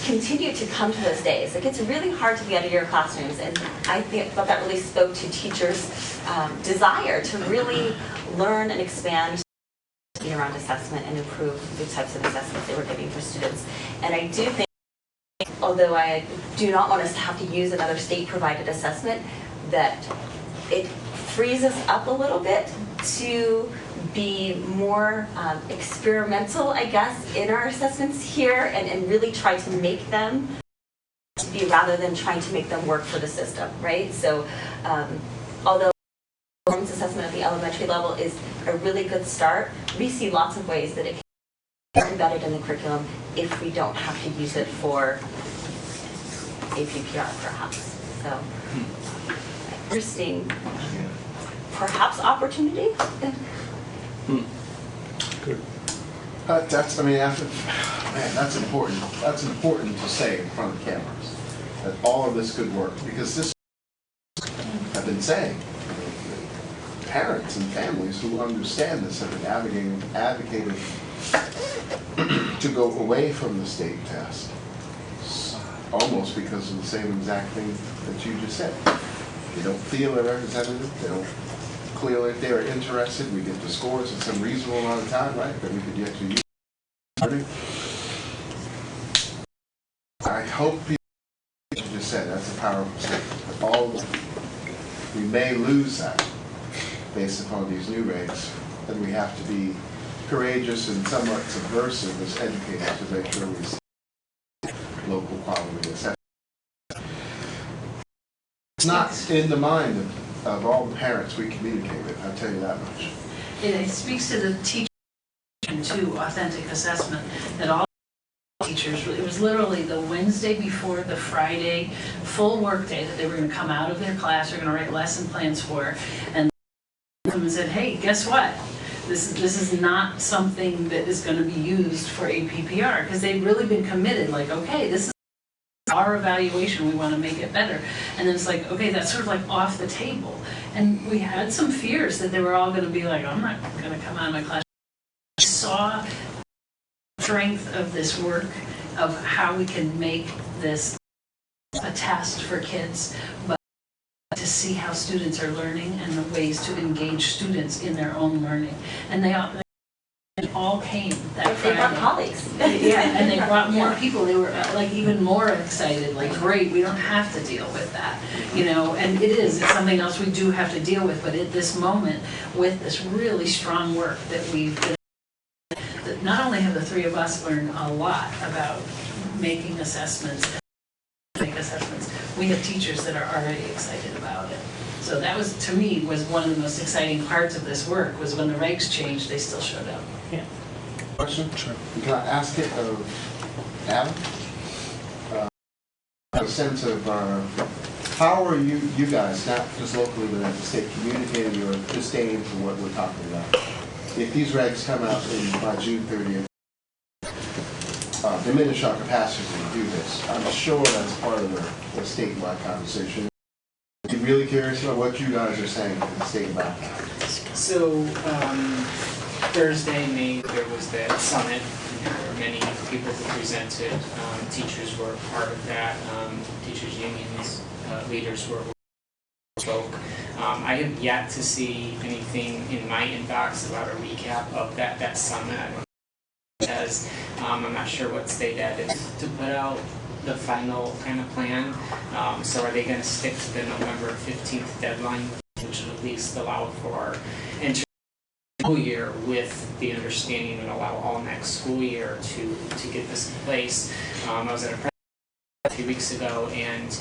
continue to come to those days. It's really hard to be out of your classrooms, and I thought that really spoke to teachers' desire to really learn and expand around assessment and improve the types of assessments they were giving for students. And I do think, although I do not want us to have to use another state-provided assessment, that it frees us up a little bit to be more experimental, I guess, in our assessments here and really try to make them be rather than trying to make them work for the system, right? So although performance assessment at the elementary level is a really good start, we see lots of ways that it can be embedded in the curriculum if we don't have to use it for APPR, perhaps. So, interesting, perhaps opportunity. Good. That's, I mean, that's important. That's important to say in front of cameras, that all of this good work, because this, I've been saying, parents and families who understand this have been advocating to go away from the state test, almost because of the same exact thing that you just said. They don't feel they're representative. They don't clearly, if they're interested, we get the scores in some reasonable amount of time, right? That we could get to use. I hope you just said that's a powerful statement. All we may lose that based upon these new regs, then we have to be courageous and somewhat subversive as educators to make sure we see local quality assessment. It's not in the mind of all the parents we communicate with, I'll tell you that much. It speaks to the teacher to authentic assessment, that all teachers, it was literally the Wednesday before the Friday full work day that they were going to come out of their class, they're going to write lesson plans for, and said, hey, guess what? This is not something that is going to be used for APPR, because they've really been committed, like, okay, this is our evaluation, we want to make it better. And then it's like, okay, that's sort of like off the table. And we had some fears that they were all going to be like, I'm not going to come out of my class. I saw the strength of this work, of how we can make this a test for kids, but to see how students are learning and the ways to engage students in their own learning. And they all came that Friday. They brought colleagues. Yeah, and they brought more people. They were like even more excited, like, great, we don't have to deal with that. You know, and it's something else we do have to deal with, but at this moment, with this really strong work that we've done, that not only have the three of us learned a lot about making assessments, we have teachers that are already excited about it. So that was, to me, was one of the most exciting parts of this work, was when the regs changed, they still showed up. Yeah. Question? Sure. Can I ask it of Adam? A sense of how are you guys, not just locally but at the state, communicating your disdain for what we're talking about? If these regs come out by June 30th, diminish our capacity to do this. I'm sure that's part of the statewide conversation. I'm really curious about what you guys are saying to the state about that. So Thursday, there was that summit, and there were many people who presented. Teachers were part of that. Teachers unions, leaders spoke. I have yet to see anything in my inbox about a recap of that summit. As I'm not sure what state ed is to put out the final kind of plan. So are they going to stick to the November 15th deadline, which would at least allow for entering the school year with the understanding and allow all next school year to get this in place? I was at a presentation a few weeks ago, and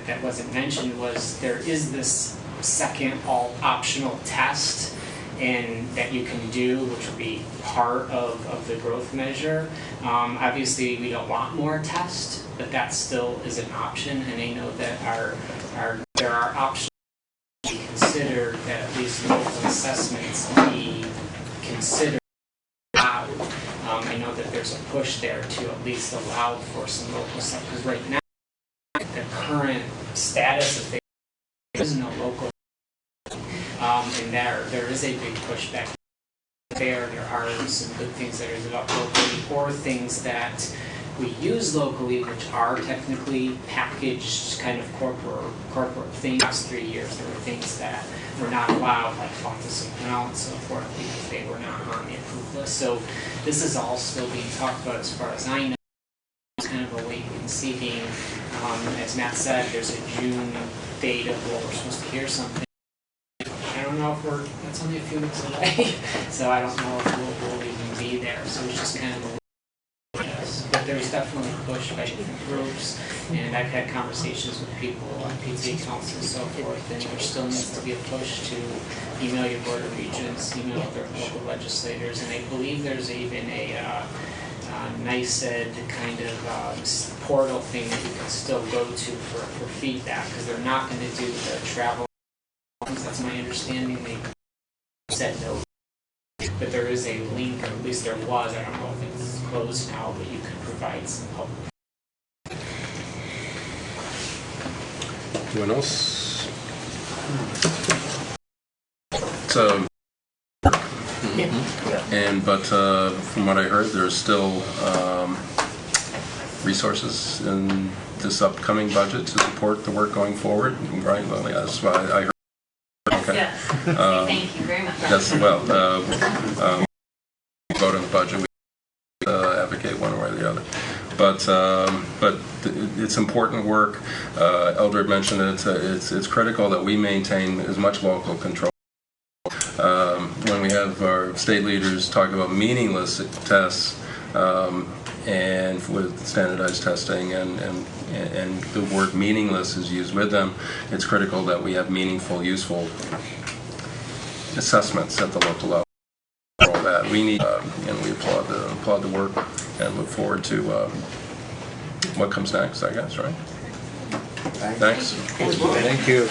that wasn't mentioned was there is this second all optional test and that you can do, which would be part of the growth measure. Obviously, we don't want more tests, but that still is an option, and I know that there are options to be considered, that at least local assessments be considered allowed. I know that there's a push there to at least allow for some local stuff, because right now, the current status of things, there is no local. And there is a big pushback there. There are some good things that are developed locally, or things that we use locally, which are technically packaged kind of corporate things. Last 3 years, there were things that were not allowed, like autism and so forth, because they were not on the approved list. So this is all still being talked about, as far as I know. It's kind of a wait and see game. As Matt said, there's a June date of, well, we're supposed to hear something. I don't know if it's only a few weeks away, so I don't know if we'll even be there. So it's just kind of a but there's definitely push by different groups, and I've had conversations with people on PTA council and so forth, and there still needs to be a push to email your board of regents, email their local legislators, and I believe there's even a NICED kind of portal thing that you can still go to for feedback, because they're not going to do the travel. That's my understanding. They said no. But there is a link, or at least there was, I don't know if it's closed now, but you could provide some public. Anyone else? So, but from what I heard, there's still resources in this upcoming budget to support the work going forward, right? Well, yeah, that's why I heard. Okay. Yes. Thank you very much. Yes, well, vote on the budget, we advocate one way or the other. But it's important work. Eldred mentioned it. It's critical that we maintain as much local control. When we have our state leaders talk about meaningless tests and with standardized testing and the word meaningless is used with them, it's critical that we have meaningful, useful assessments at the local level. For all that we need, and we applaud the work and look forward to what comes next, I guess, right? Thanks. Thank you.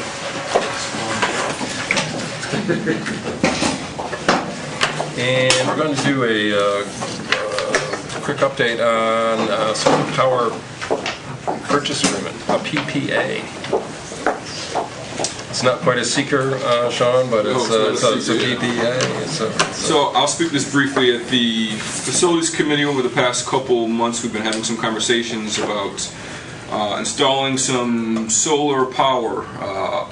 And we're going to do a quick update on solar power purchase agreement, a PPA. It's not quite a seeker, Sean, but it's a PPA. So I'll speak this briefly. At the Facilities Committee over the past couple months, we've been having some conversations about installing some solar power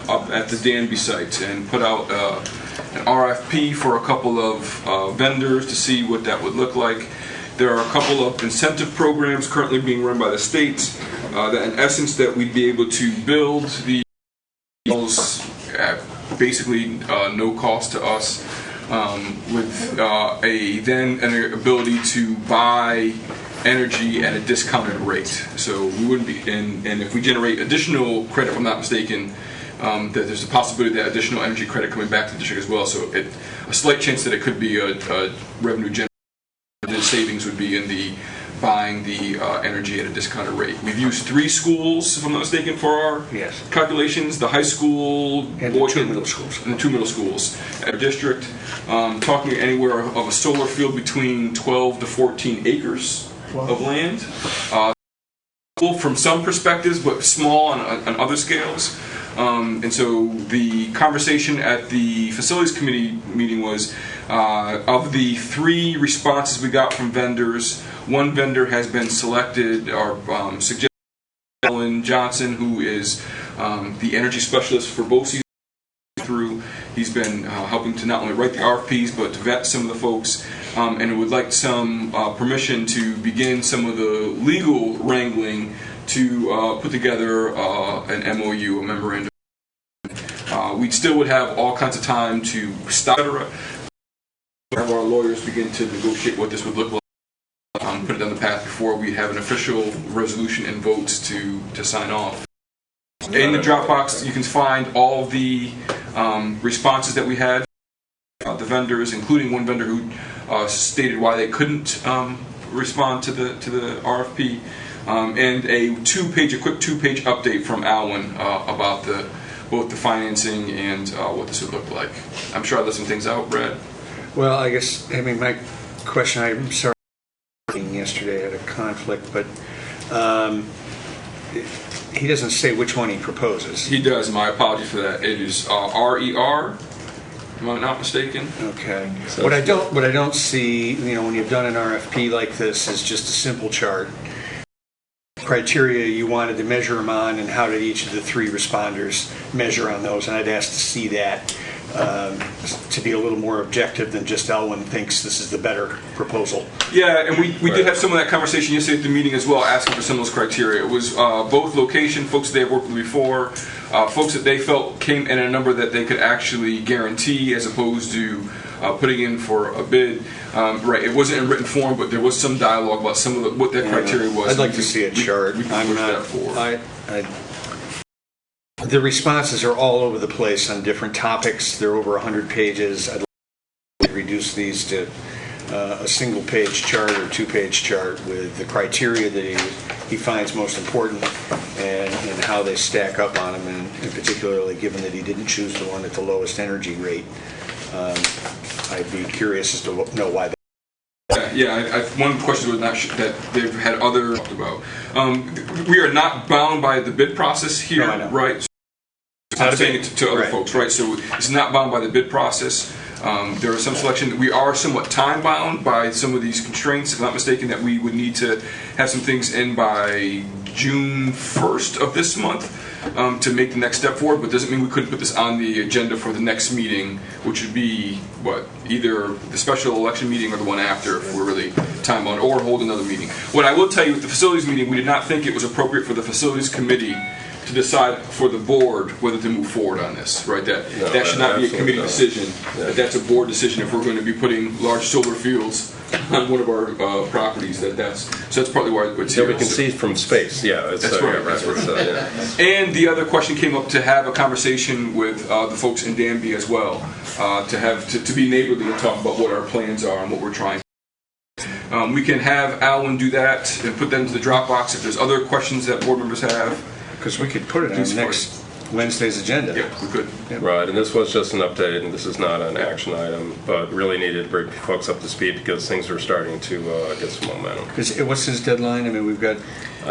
up at the Danby site, and put out an RFP for a couple of vendors to see what that would look like. There are a couple of incentive programs currently being run by the state that, in essence, that we'd be able to build the at basically no cost to us, with an ability to buy energy at a discounted rate. So we wouldn't be, and if we generate additional credit, if I'm not mistaken, that there's a possibility that additional energy credit coming back to the district as well. So a slight chance that it could be a revenue generator. The savings would be in the buying the energy at a discounted rate. We've used 3 schools, if I'm not mistaken, for our calculations. The high school, and the 2 middle schools. And the 2 middle schools at our district. Talking anywhere of a solar field between 12 to 14 acres of land. From some perspectives, but small on other scales. And so the conversation at the Facilities Committee meeting was, of the 3 responses we got from vendors, 1 vendor has been selected, or suggested, Alan Johnson, who is the energy specialist for BOCES through. He's been helping to not only write the RFPs, but to vet some of the folks, and would like some permission to begin some of the legal wrangling to put together an MOU, a memorandum. We still would have all kinds of time to stop, have our lawyers begin to negotiate what this would look like, put it on the path before we have an official resolution and votes to sign off. In the Dropbox, you can find all the responses that we had, the vendors, including 1 vendor who stated why they couldn't respond to the RFP, and a quick 2-page update from Alwyn about both the financing and what this would look like. I'm sure I left some things out, Brad. Well, I guess, my question, I'm sorry, yesterday I had a conflict, but he doesn't say which one he proposes. He does. My apologies for that. It is RER, if I'm not mistaken. Okay. So what I don't see, when you've done an RFP like this, is just a simple chart. Criteria you wanted to measure them on, and how did each of the 3 responders measure on those, and I'd ask to see that to be a little more objective than just Elwin thinks this is the better proposal. Yeah, and we did have some of that conversation yesterday at the meeting as well, asking for some of those criteria. It was both location, folks that they have worked with before, folks that they felt came in a number that they could actually guarantee as opposed to putting in for a bid. Right, it wasn't in written form, but there was some dialogue about some of what that criteria was. I'd like to see a chart. We can push that forward. The responses are all over the place on different topics. They're over 100 pages. I'd like to reduce these to a single-page chart or two-page chart with the criteria that he finds most important and how they stack up on him, and particularly given that he didn't choose the one at the lowest energy rate. I'd be curious as to know why. One question was that they've had other talked about. We are not bound by the bid process here, right? I'm saying it to other folks, right? So it's not bound by the bid process. There are some selection that we are somewhat time bound by some of these constraints. If I'm not mistaken, that we would need to have some things in by June 1st of this month to make the next step forward, but doesn't mean we couldn't put this on the agenda for the next meeting, which would be, either the special election meeting or the one after, if we're really time bound, or hold another meeting. What I will tell you, with the facilities meeting, we did not think it was appropriate for the facilities committee to decide for the board whether to move forward on this, right? That should not be a committee decision. That's a board decision if we're going to be putting large solar fields on one of our properties. So that's partly why it's here. We can see from space. That's right. And the other question came up to have a conversation with the folks in Danby as well, to be neighborly and talk about what our plans are and what we're trying. We can have Alan do that and put them to the Dropbox if there's other questions that board members have. Because we could put it on next Wednesday's agenda. Yeah, we could. Yep. Right, and this was just an update, and this is not an action item, but really needed to bring folks up to speed because things are starting to get some momentum. What's his deadline? I mean, we've got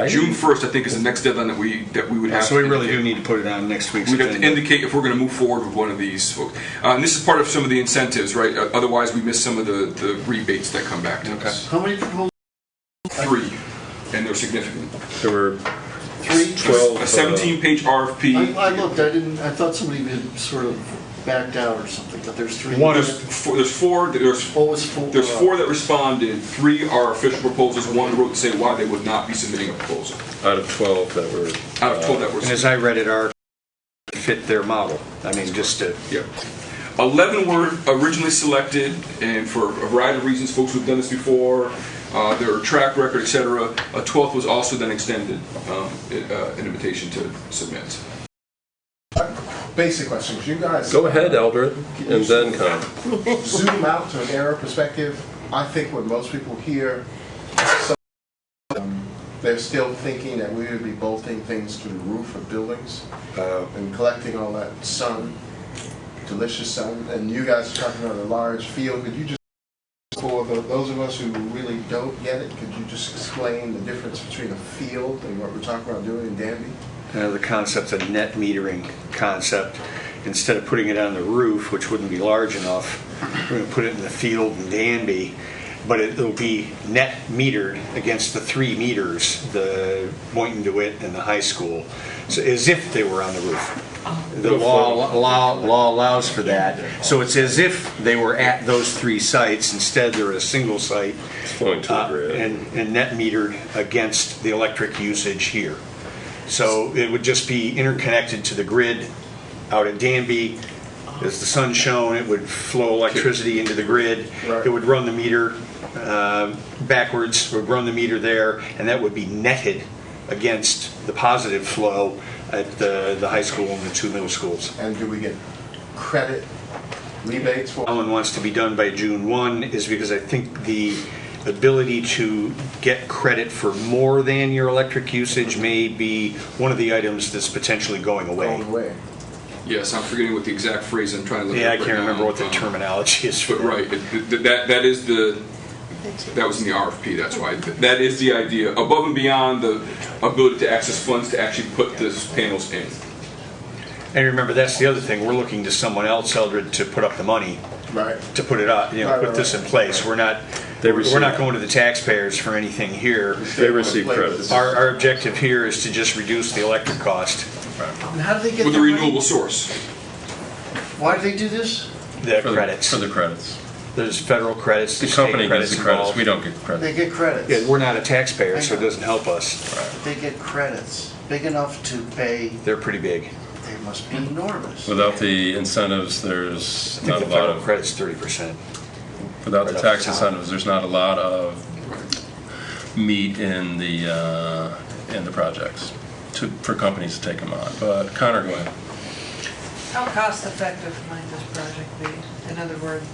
June 1st, I think, is the next deadline that we would have. So we really do need to put it on next week's agenda. agenda. We'd have to indicate if we're going to move forward with one of these folks. And this is part of some of the incentives, right? Otherwise, we miss some of the rebates that come back to us. How many proposals? 3, and they're significant. There were 12, a 17-page RFP. I looked. I thought somebody had sort of backed out or something. But there's 3. There's four that responded. 3 are official proposals. 1 wrote to say why they would not be submitting a proposal. Out of 12 that were. And as I read it, our fit their model. I mean, just to. Yeah. 11 were originally selected, and for a variety of reasons, folks who've done this before. Their track record, etc. A 12th was also then extended, an invitation to submit. Basic questions. You guys go ahead, Eldred, and then come. Zoom out to an era perspective. I think when most people hear, they're still thinking that we would be bolting things to the roof of buildings and collecting all that sun, delicious sun. And you guys are talking about a large field. Could you just, for those of us who really don't get it, could you just explain the difference between a field and what we're talking about doing in Danby? The concept's a net metering concept. Instead of putting it on the roof, which wouldn't be large enough, we're going to put it in the field in Danby, but it'll be net metered against the 3 meters, the Boynton DeWitt and the high school, so as if they were on the roof. The law allows for that. So it's as if they were at those 3 sites. Instead, they're at a single site and net metered against the electric usage here. So it would just be interconnected to the grid out at Danby. As the sun shone, it would flow electricity into the grid. Right. It would run the meter backwards, would run the meter there, and that would be netted against the positive flow at the high school and the 2 middle schools. And do we get credit rebates for? One wants to be done by June 1 is because I think the ability to get credit for more than your electric usage may be one of the items that's potentially going away. Yes, I'm forgetting what the exact phrase I'm trying to look at. I can't remember what the terminology is for that. Right, that was in the RFP, that's why. That is the idea, above and beyond the ability to access funds to actually put these panels in. And remember, that's the other thing. We're looking to someone else, Eldred, to put up the money to put it up, put this in place. We're not going to the taxpayers for anything here. They receive credits. Our objective here is to just reduce the electric cost. And how do they get with a renewable source? Why do they do this? The For credits. For the credits. There's federal credits. The state company gets the credits. involved. We don't get credit. They get credits. Yeah, we're not a taxpayer, so it doesn't help us. They get credits, big enough to pay. They're pretty big. They must be enormous. Without the incentives, there's I think not the a lot federal of. credit's 30%. Without Right the off tax the top. incentives, there's not a lot of meat in the projects for companies to take them on. But Connor, go ahead. How cost effective might this project be? In other words,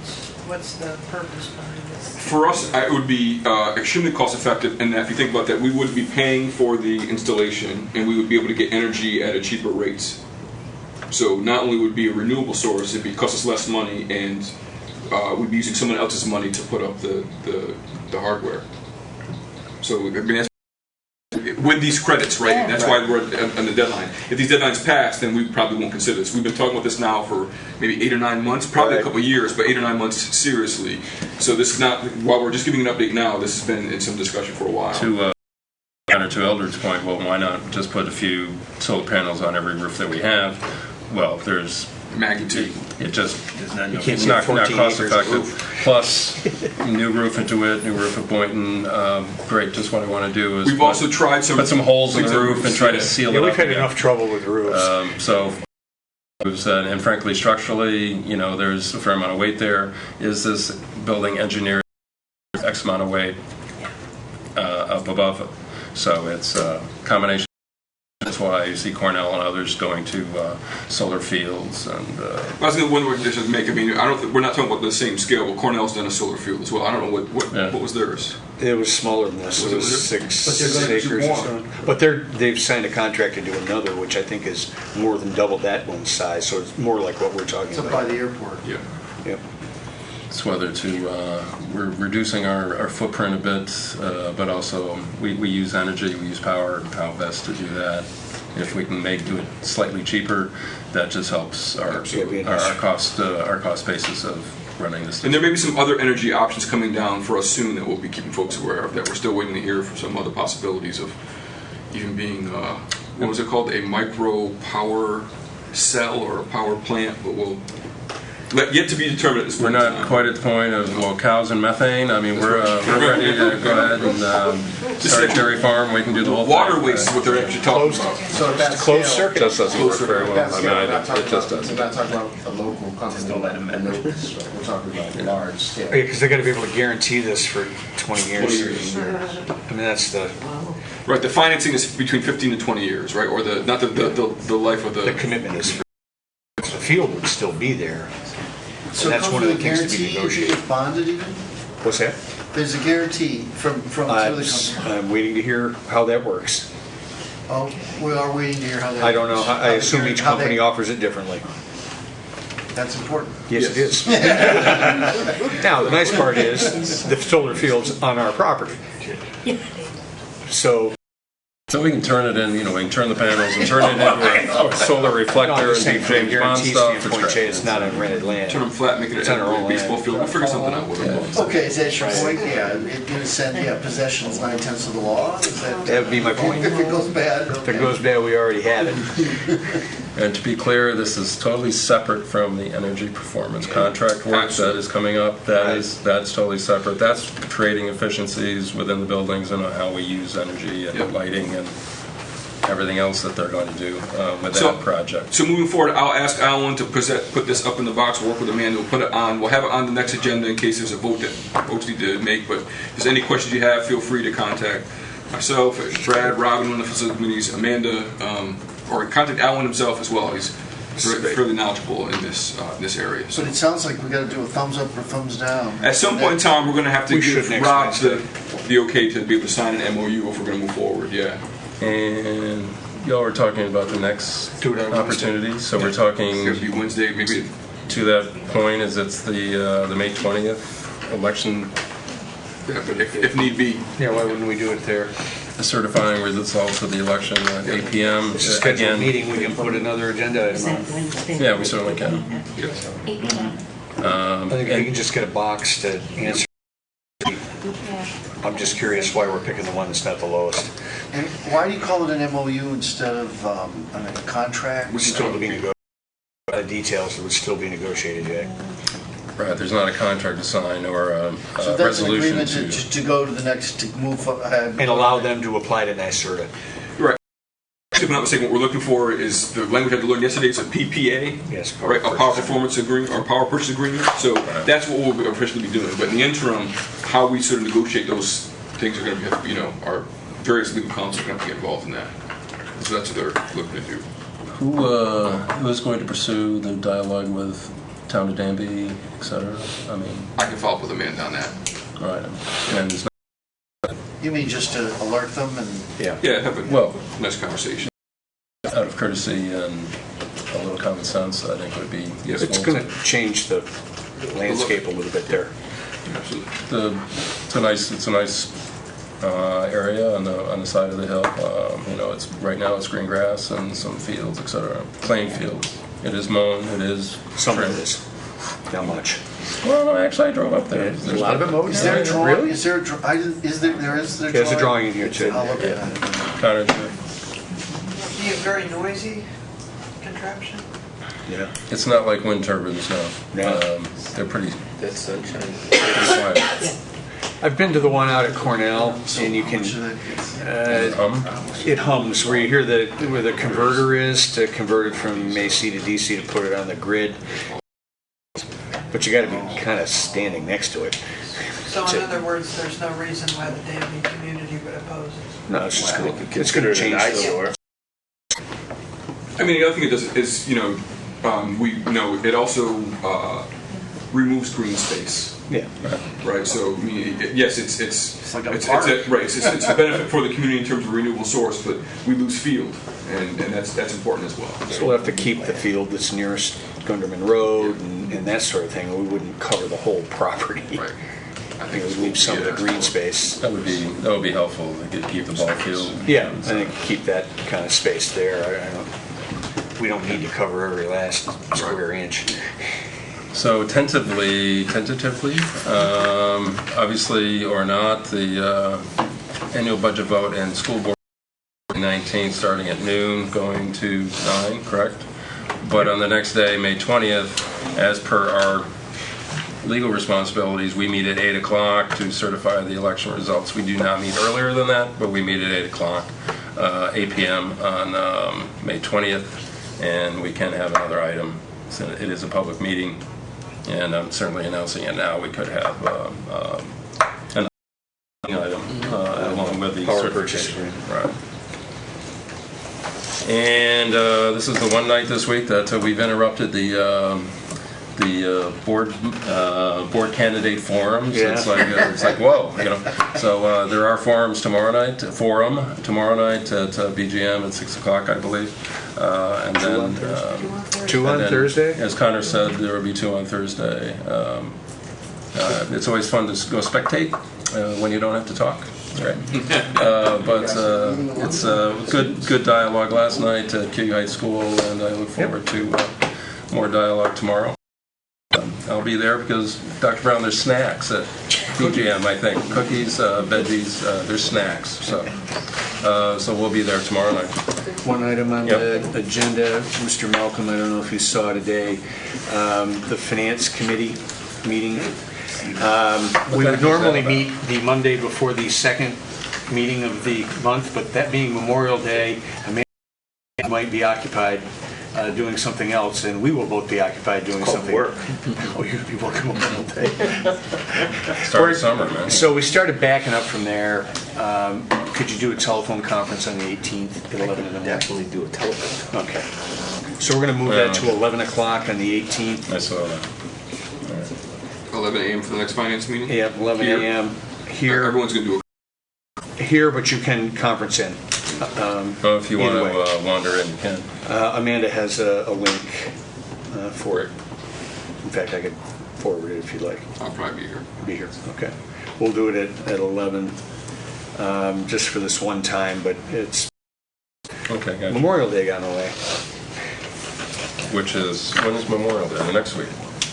what's the purpose behind this? For us, it would be extremely cost effective, and if you think about that, we would be paying for the installation, and we would be able to get energy at a cheaper rate. So not only would it be a renewable source, it'd cost us less money, and we'd be using someone else's money to put up the hardware. So I mean, that's with these credits, right? And that's why we're on the deadline. If these deadlines pass, then we probably won't consider this. We've been talking about this now for maybe 8 or 9 months, probably a couple of years, but 8 or 9 months seriously. So this is not, while we're just giving an update now, this has been in some discussion for a while. To Eldred's point, well, why not just put a few solar panels on every roof that we have? Well, there's magnitude. It just It's not cost effective. Plus, new roof into it, new roof at Boynton. Great. Just what I want to do is we've also tried put some holes in the roof and try to seal it up. We've had enough trouble with roofs. And frankly, structurally, there's a fair amount of weight there. Is this building engineered X amount of weight up above it? So it's a combination. That's why you see Cornell and others going to solar fields. And I was going to wonder what this would make. I mean, I don't think we're not talking about the same scale. But Cornell's done a solar field as well. I don't know what was theirs. It was smaller than this. It was 6 acres or so. But they've signed a contract to do another, which I think is more than double that one's size. So it's more like what we're talking about. It's up by the airport. Yeah. Yep. It's whether we're reducing our footprint a bit, but also we use energy, we use power, how best to do that. If we can do it slightly cheaper, that just helps our cost basis of running this. And there may be some other energy options coming down for us soon that we'll be keeping folks aware of, that we're still waiting to hear for some other possibilities of even being, what was it called, a micro power cell or a power plant, but we'll yet to be determined at this point. We're not quite at the point of cows and methane. I mean, we're ready to go ahead and start a dairy farm. We can do the whole water waste is what they're actually talking about. So that's closed circuit. Just doesn't work very well. I mean, it just doesn't. We're not talking about a local company. We're talking about large scale. Because they're going to be able to guarantee this for 20 years. I mean, that's the right. The financing is between 15 and 20 years, right? Or the life of the commitment is. The field would still be there. So and that's one of the things to be guarantee negotiated. if it gets bonded even? What's that? There's a guarantee from through the company. I'm waiting to hear how that works. Oh, we are waiting to hear how that. I don't know. I assume each how company offers it differently. That's important. Yes, it is. Now, the nice part is the solar field's on our property. So we can turn it in, we can turn the panels and turn it into a solar reflector and do James Bond stuff. It's not on rented land. Turn them flat, make it a baseball field. We'll figure something out with it. Okay, is that your point? Yeah, in a sense, possession is 9/10 of the law. That would be my point. If it goes bad. If it goes bad, we already have it. And to be clear, this is totally separate from the energy performance contract work that is coming up. That's totally separate. That's creating efficiencies within the buildings and how we use energy and lighting and everything else that they're going to do with that project. So moving forward, I'll ask Alan to put this up in the box. We'll work with Amanda. We'll put it on. We'll have it on the next agenda in case there's a vote that folks need to make. But if there's any questions you have, feel free to contact myself, Brad, Robin, one of the facility committees, Amanda, or contact Alan himself as well. He's fairly knowledgeable in this area. So. But it sounds like we got to do a thumbs up or thumbs down. At some point in time, we're going to have to give Rob the okay to be able to sign an MOU if we're going to move forward. Yeah. And y'all were talking about the next opportunity. So we're talking. It's going to be Wednesday, maybe. To that point, is it's the May 20th election. Yeah, but if need be. Yeah, why wouldn't we do it there? The certifying results of the election at 8 p.m. It's a scheduled meeting. We can put another agenda item on. Yeah, we certainly can. Yes. I think we can just get a box to answer. I'm just curious why we're picking the one that's not the lowest. And why do you call it an MOU instead of a contract? We're still looking to go a details would still be negotiated yet. Right, there's not a contract to sign or a So that's an resolution agreement to go to the next, to move ahead. And allow them to apply to NYSERDA. Right. If I'm not mistaken, what we're looking for is the language I had to learn yesterday. It's a PPA, yes, right? A power performance agreement or power purchase agreement. So that's what we'll officially be doing. But in the interim, how we sort of negotiate those things are going to be, our various legal counsel are going to be involved in that. So that's what they're looking to do. Who is going to pursue the dialogue with Town of Danby, et cetera? I mean, I can follow up with Amanda on that. Right. And it's not, You mean just to alert them and? Yeah, have a nice conversation. Out of courtesy and a little common sense, I think would be useful. It's going to change the landscape a little bit there. Absolutely. It's a nice area on the side of the hill. It's right now it's green grass and some fields, etc. Playing fields. It is mown. It is some trimmed. of it is. Not much. Well, no, actually, I drove up there. There's a lot of it mowed. Is there a drawing? Really? Is there a drawing? There's a drawing in here too. I'll look at it. Connor, Do you have very noisy contraption? Yeah. it's not like wind turbines, no. No. They're pretty That's sunshine. quiet. I've been to the one out at Cornell, and you can. It hums where you hear where the converter is to convert it from AC to DC to put it on the grid. But you got to be kind of standing next to it. So in other words, there's no reason why the Danby community would oppose it? No, it's just going to change the. I mean, the other thing it does is, it also removes green space. Yeah. Right. So, I mean, yes, it's like a it's park. it's a benefit for the community in terms of renewable source, but we lose field, and that's important as well. So we'll have to keep the field that's nearest Gunderman Road and that sort of thing. We wouldn't cover the whole property. Right. I think we'd leave some of the green space. That would be helpful to keep the ball field. Yeah, I think keep that kind of space there. We don't need to cover every last square inch. So tentatively, obviously or not, the annual budget vote and school board 19 starting at noon, going to 9, correct? But on the next day, May 20th, as per our legal responsibilities, we meet at 8 o'clock to certify the election results. We do not meet earlier than that, but we meet at 8 o'clock, 8 p.m. on May 20th, and we can have another item. So it is a public meeting, and I'm certainly announcing it now. We could have an item along with the Power purchase agreement. Right. And this is the one night this week that we've interrupted the board candidate forums. Yeah. It's like whoa, So there are forums tomorrow night. At BGM at 6 o'clock, I believe. And then 2 on Thursday. As Connor said, there will be 2 on Thursday. It's always fun to go spectate when you don't have to talk. Right. But it's a good dialogue last night at Q High School, and I look forward to more dialogue tomorrow. I'll be there because, Dr. Brown, there's snacks at BGM, I think. Cookies, veggies, there's snacks. So we'll be there tomorrow night. One item on the agenda, Mr. Malcolm, I don't know if you saw today, the Finance Committee meeting. We would normally meet the Monday before the second meeting of the month, but that being Memorial Day, Amanda might be occupied doing something else, and we will both be occupied doing something. Work. Oh, you'd be working all day. Start summer, man. So we started backing up from there. Could you do a telephone conference on the 18th at 11 in the morning? Definitely do a telephone. Okay. So we're going to move that to 11 o'clock on the 18th. I saw that. 11 a.m. for the next finance meeting. Yeah, 11 a.m. here. Everyone's going to do Here, but you can conference in. If you want to wander in, you can. Amanda has a link for it. In fact, I could forward it if you'd like. I'll probably be here. Be here. Okay. We'll do it at 11, just for this one time, but it's Okay, gotcha. Memorial Day got in the way. Which is, when is Memorial Day? The next week?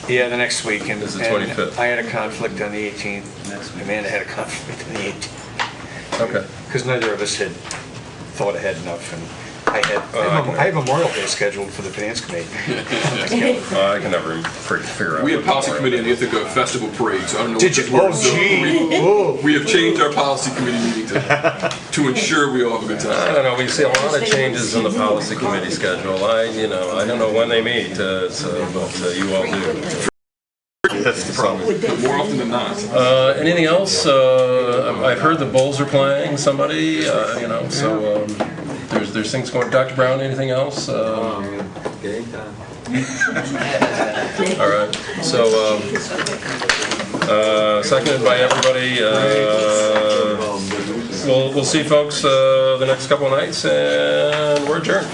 Yeah, the next week. And It's the 25th. I had a conflict on the 18th. Amanda had a conflict on the 18th. Okay. Because neither of us had thought ahead enough, and I have Memorial Day scheduled for the Finance Committee. I can never figure out. We have what policy Memorial committee in the Ithaca Festival Parade, so I don't know. Did what you? this works. Oh, So gee. we have changed our policy committee meeting to ensure we all have a good I time. don't know. We see a lot of changes in the policy committee schedule. I don't know when they meet, but you all do. That's the problem. More often than not. Anything else? I've heard the Bulls are playing somebody. So there's things going. Dr. Brown, anything else? Anytime. All right. So seconded by everybody. We'll see folks the next couple of nights, and we're adjourned.